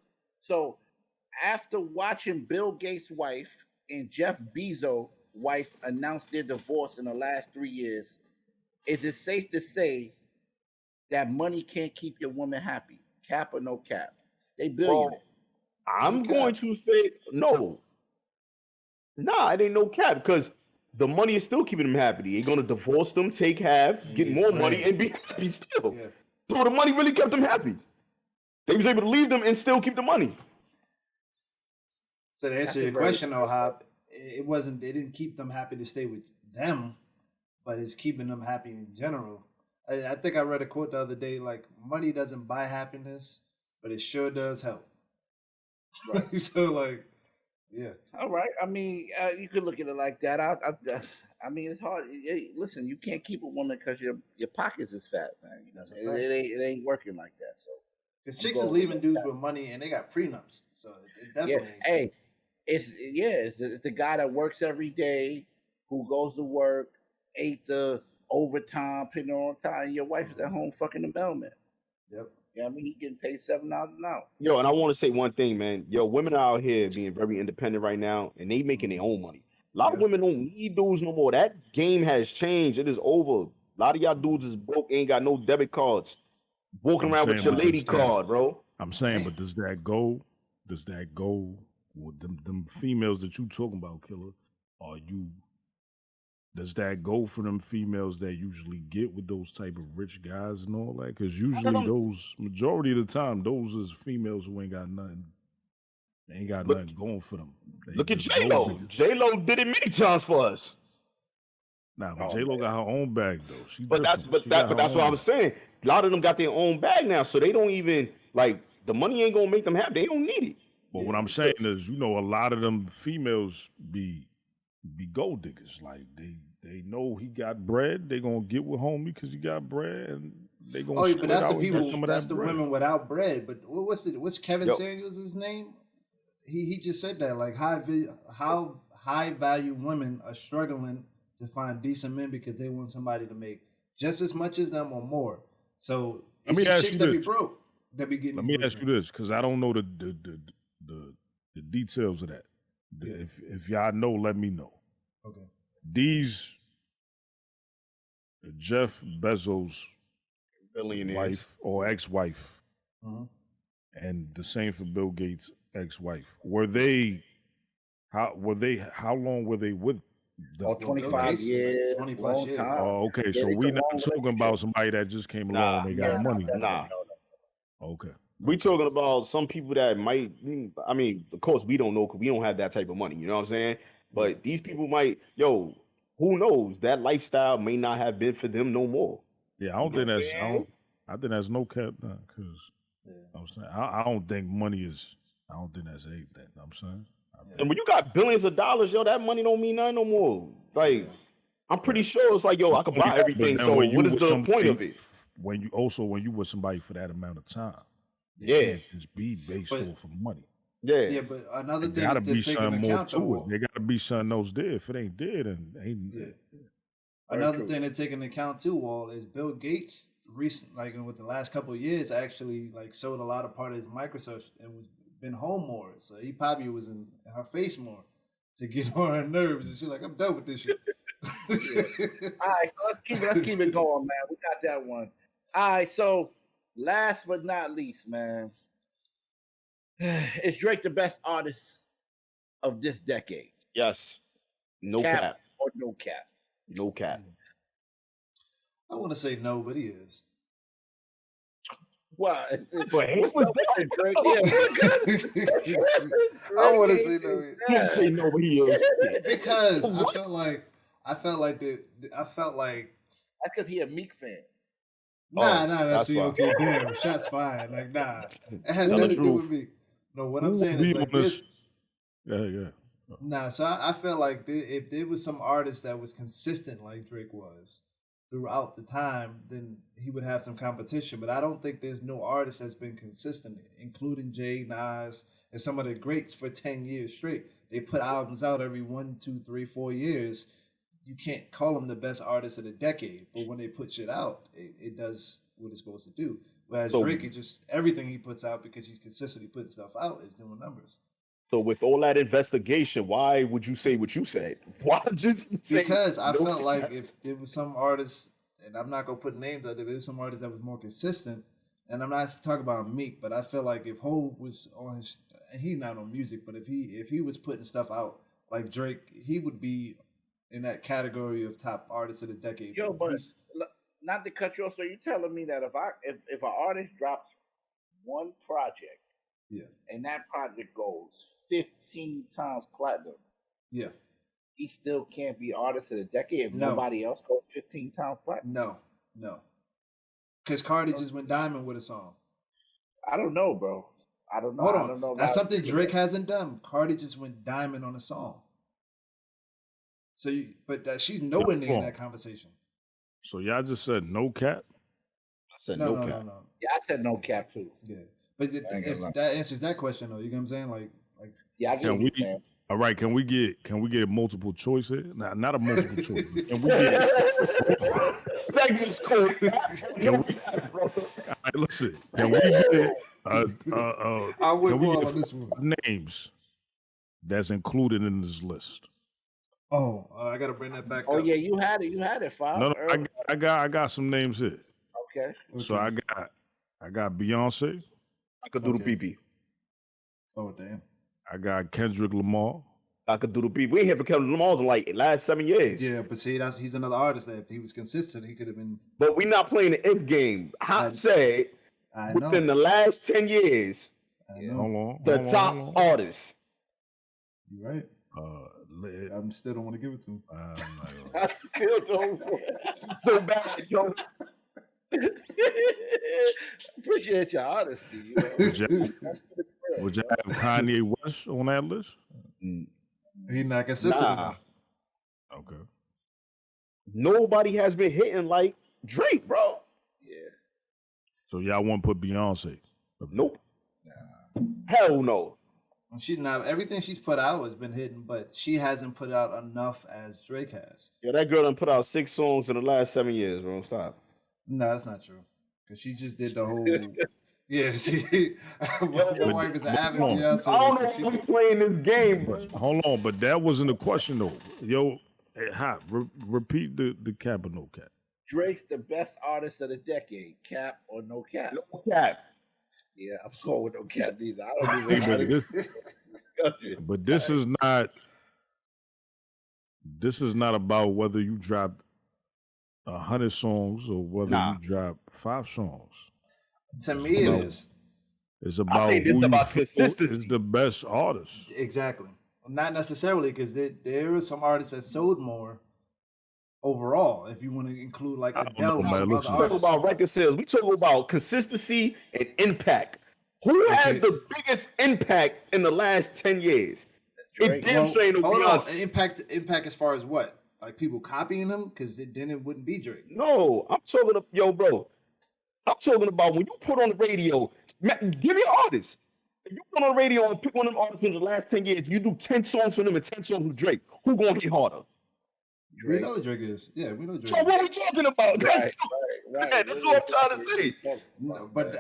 watching Bill Gates' wife and Jeff Bezos' wife announce their divorce in the last 3 years, is it safe to say that money can't keep your woman happy? Cap or no cap? They billionaires. I'm going to say no. Nah, it ain't no cap because the money is still keeping them happy. They're gonna divorce them, take half, get more money, and be happy still. Yeah. So the money really kept them happy. They was able to leave them and still keep the money. So to answer your question, though, Hop, it wasn't. They didn't keep them happy to stay with them, but it's keeping them happy in general. I think I read a quote the other day, like, money doesn't buy happiness, but it sure does help. Right. So, like, yeah. All right. I mean, you could look at it like that. I mean, it's hard. Listen, you can't keep a woman because your pockets is fat, man. You know, it ain't working like that. So, because chicks is leaving dudes with money and they got prenups, so it definitely. Yeah. Hey, it's the guy that works every day, who goes to work, ate the overtime, putting on time. Your wife is at home fucking the mailman. Yep. Yeah, I mean, he getting paid $7 an hour. Yo, and I want to say one thing, man. Yo, women are out here being very independent right now, and they making their own money. A lot of women don't need dudes no more. That game has changed. It is over. A lot of y'all dudes is broke, ain't got no debit cards. Walking around with your lady card, bro. I'm saying, but does that go with them females that you talking about, Killer? Does that go for them females that usually get with those type of rich guys and all that? Because usually majority of the time, those is females who ain't got nothing. They ain't got nothing going for them. Look at J-Lo. J-Lo did it many times for us. Nah, but J-Lo got her own bag though. But that's what I was saying. A lot of them got their own bag now, so they don't even the money ain't gonna make them happy. They don't need it. But what I'm saying is, a lot of them females be gold diggers. Like they know he got bread. They gonna get with homie because he got bread, and they gonna. Oh, but that's the people. That's the women without bread. But what's Kevin Samuels' name? He just said that high value women are struggling to find decent men because they want somebody to make just as much as them or more. So Let it's me just ask chicks you that be this. broke that be getting. Let me ask you this, because I don't know the details of that. Yeah. If y'all know, let me know. Okay. These Jeff Bezos' Billionaires. wife or ex-wife, Mhm. and the same for Bill Gates' ex-wife. How long were they with them? Oh, Bill 25 Gates was like years, 20+ long years. time. Oh, okay. Yeah, So it's we a not long talking relationship. about somebody that just came along and they got money. Nah. Okay. We talking about some people that might, I mean, of course we don't know because we don't have that type of money, you know what I'm saying? But these people might, who knows? That lifestyle may not have been for them no more. Yeah, I think that's no cap because I'm saying I don't think money is. I don't think that's anything. I'm saying. And when you got billions of dollars, that money don't mean nothing no more. Like, I'm pretty sure it's like, I could buy everything. But So when you what is with the somebody- point of it? When you with somebody for that amount of time, it can't just be based off of money. Yeah, but another There thing gotta to be take something into more account, to though, it. There gotta be something else there. If it ain't there, then ain't. another thing to take into account too, Wall, is Bill Gates with the last couple of years actually sold a lot of part of his Microsoft and been home more. So he probably was in her face more to get on her nerves, and she's like, I'm done with this shit. All right, so let's keep it going, man. We got that one. All right, so last but not least, man, is Drake the best artist of this decade? Yes. No cap. Or no cap? No cap. I want to say no, but he is. Well, But he was that Drake. I want to say no. He didn't say no, but he is. Because I felt like that's because he a Meek fan. Nah, that's see, fine. okay, damn, shots fired. Nah, it has Tell the nothing to do truth. with me. No, what I'm saying is this. Yeah. Nah, so I felt like if there was some artist that was consistent like Drake was throughout the time, then he would have some competition. But I don't think there's no artist that's been consistent, including Jay, Nas, and some of the greats for 10 years straight. They put albums out every 1, 2, 3, 4 years. You can't call them the best artist of the decade, but when they put shit out, it does what it's supposed to do. Whereas Drake, it just everything he puts out because he's consistently putting stuff out is doing numbers. So with all that investigation, why would you say what you said? Why just say because I no felt cap? like if there was some artist, and I'm not gonna put names out there, there was some artist that was more consistent, and I'm not talking about Meek, but I feel like if Hov was on his, and he's not on music, but if he was putting stuff out like Drake, he would be in that category of top artists of the decade. Yo, but not to cut you off, so you're telling me that if an artist drops one project, and that project goes 15 times platinum, he still can't be artist of the decade if nobody else goes 15 times platinum? No. Because Cardi just went diamond with a song. I don't know, bro. I don't know. Hold on. I don't know. That's something Drake hasn't done. Cardi just went diamond on a song. So, she's nowhere near that conversation. So y'all just said no cap? I said no cap. No. Yeah, I said no cap too. Yeah, but if that answers that question, though, you know what I'm saying? Yeah, I get you, man. All right, can we get multiple choice here? Not a multiple choice. Can we get segments code? All right, listen. Can we get I would roll on this one. Names that's included in this list? Oh, I gotta bring that back. Oh up. yeah, you had it, Five. No, I got some names here. Okay. So I got Beyonce. I could do the PP. Oh damn. I got Kendrick Lamar. I could do the PP. We ain't here for Kendrick Lamar in like last 7 years. Yeah, but see, he's another artist that if he was consistent, he could have been. But we not playing the if game. I said within the last 10 years, the top artist. You right. I still don't want to give it to him. I still don't. It's so bad, yo. Appreciate your honesty. You know? Would you have Kanye West on that list? He's not consistent enough. Okay. Nobody has been hitting like Drake, bro. Yeah. So y'all want to put Beyonce? Nope. Hell no. She not everything she's put out has been hitting, but she hasn't put out enough as Drake has. Yo, that girl done put out 6 songs in the last 7 years, bro. Stop. No, that's not true. Because she just did the whole. Yeah, she. My wife is an avid Beyonce. I don't know if we playing this game, bro. Hold on, but that wasn't the question though. Yo, hey, Hop, repeat the cap or no cap. Drake's the best artist of the decade. Cap or no cap? No cap. Yeah, I'm going with no cap either. I don't even But this is not. This is not about whether you dropped 100 songs or whether you dropped 5 songs. To me, it is. It's about it's who about you feel consistency. is the best artist. Exactly. Not necessarily, because there are some artists that sold more overall. If you want to include like Adele and some other We talk artists. about record sales. We talk about consistency and impact. Who had the biggest impact in the last 10 years? It damn sure ain't no Hold on. Beyonce. Impact as far as what? Like people copying them? Because then it wouldn't be Drake. No, I'm talking about, yo, bro. I'm talking about when you put on the radio, give me an artist. If you put on the radio and pick one of them artists in the last 10 years, you do 10 songs for them and 10 songs with Drake. Who gonna hit harder? We know Drake is. Yeah, we know Drake. So what are we talking about? That's what I'm trying to say. No, but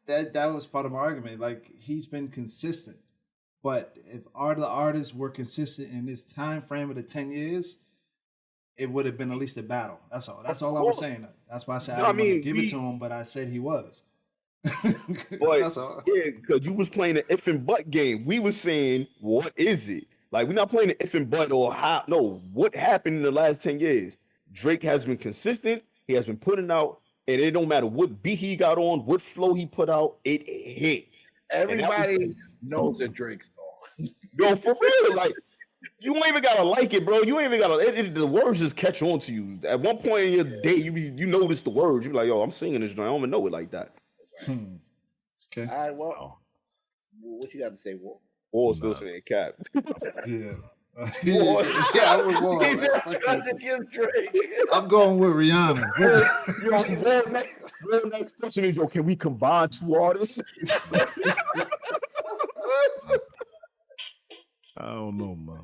that was part of my argument. Like he's been consistent, but if the artists were consistent in this time frame of the 10 years, it would have been at least a battle. That's all. That's all I was saying. That's why I said I didn't want to give it to him, but I said he was. That's all. Yeah, because you was playing the if and but game. We was saying, what is it? Like, we're not playing the if and but or how. No, what happened in the last 10 years? Drake has been consistent. He has been putting out, and it don't matter what beat he got on, what flow he put out, it hit. Everybody knows a Drake song. Yo, for real, like, you ain't even gotta like it, bro. You ain't even gotta. The words just catch on to you. At one point in your day, you notice the words. You be like, yo, I'm singing this joint. I don't even know it like that. Okay. All right, well, what you got to say, Wolf? Or still saying cap. Yeah. I was wrong. I'm going with Rihanna. Real next question is, yo, can we combine 2 artists? I don't know, man.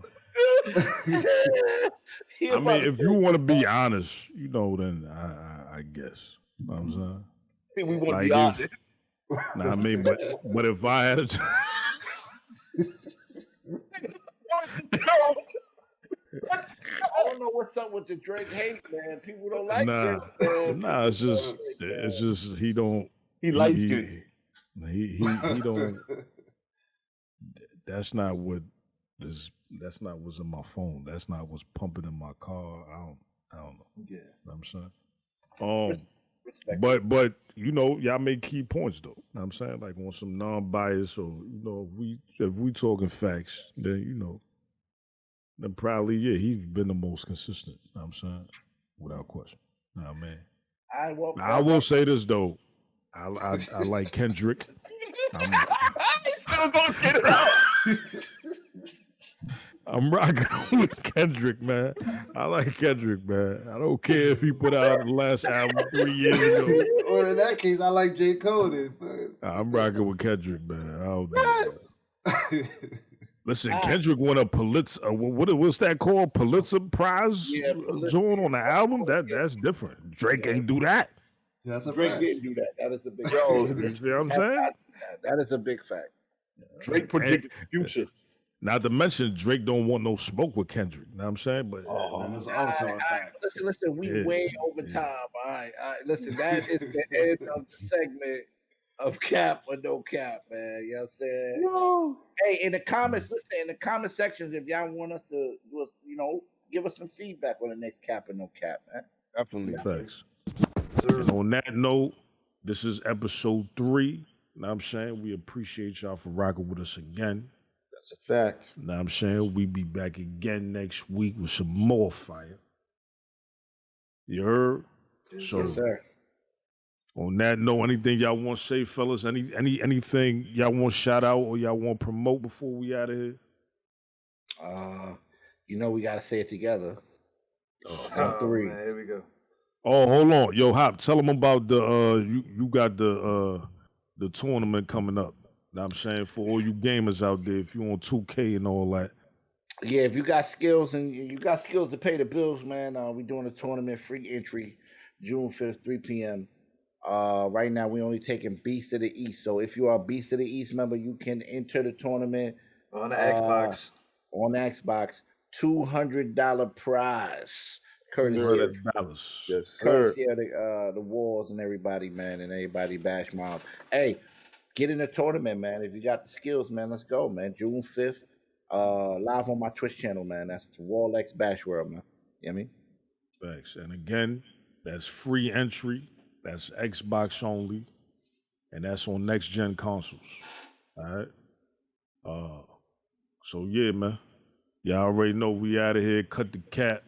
I mean, if you want to be honest, then I guess. You know what I'm saying? I think we want to be honest. Nah, I mean, but if I had a I don't know what's up with the Drake hate, man. People don't like Drake. Nah, it's just he don't. He likes good. He don't. That's not what is. That's not what's in my phone. That's not what's pumping in my car. I don't know. Yeah, you know what I'm saying. But y'all make key points though. You know what I'm saying, like on some non-bias, or if we talking facts, then then probably he's been the most consistent. You know what I'm saying, without question. Nah, man. I will say this though, I like Kendrick. Still gonna get it out. I'm rocking with Kendrick, man. I like Kendrick, man. I don't care if he put out the last album 3 years ago. Well, in that case, I like J. Cole. I'm rocking with Kendrick, man. I don't know. Listen, Kendrick won a Pulitzer. What's that called? Pulitzer Prize? Yeah, joint on the album? That's different. Drake ain't do that. That's a Drake fact. didn't do that. That is a big You know what I'm saying? That is a big fact. Drake predicted the future. Not to mention, Drake don't want no smoke with Kendrick. You know what I'm saying? But that's also a fact. Listen, we way over time. All right. Listen, that is the end of the segment of cap or no cap, man. You know what I'm saying? No. Hey, in the comments, listen, in the comment sections, if y'all want us to give us some feedback on the next cap or no cap, man. Definitely. Thanks. And on that note, this is episode 3. You know what I'm saying? We appreciate y'all for rocking with us again. That's a fact. You know what I'm saying? We be back again next week with some more fire. You heard? So, Yes, sir. On that note, anything y'all want to say, fellas? Anything y'all want to shout out or y'all want to promote before we out of here? We got to say it together. Oh, 3. man, here we go. Oh, hold on. Yo, Hop, tell them about the you got the tournament coming up. Know what I'm saying? For all you gamers out there, if you on 2K and all that. Yeah, if you got skills and you got skills to pay the bills, man, we doing a tournament, free entry, June 5th, 3 p.m. Right now we only taking Beast of the East. So if you are a Beast of the East member, you can enter the tournament On the Xbox. On the Xbox, $200 prize. Courtesy of, $200. Yes, sir. courtesy of the Walls and everybody, man, and everybody Bash Mob. Hey, get in the tournament, man. If you got the skills, man, let's go, man. June 5th. Live on my Twitch channel, man. That's Wall X Bash World, man. You know what I mean? Thanks. And again, that's free entry. That's Xbox only. And that's on next gen consoles. All right. So yeah, man. Y'all already know we out of here. Cut the cap.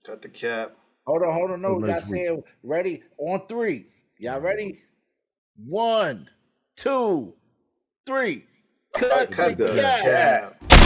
Cut the cap. Hold on. No, Till y'all next week. saying ready on 3. Y'all ready? 1, 2, 3. Cut Cut the the cap. cap.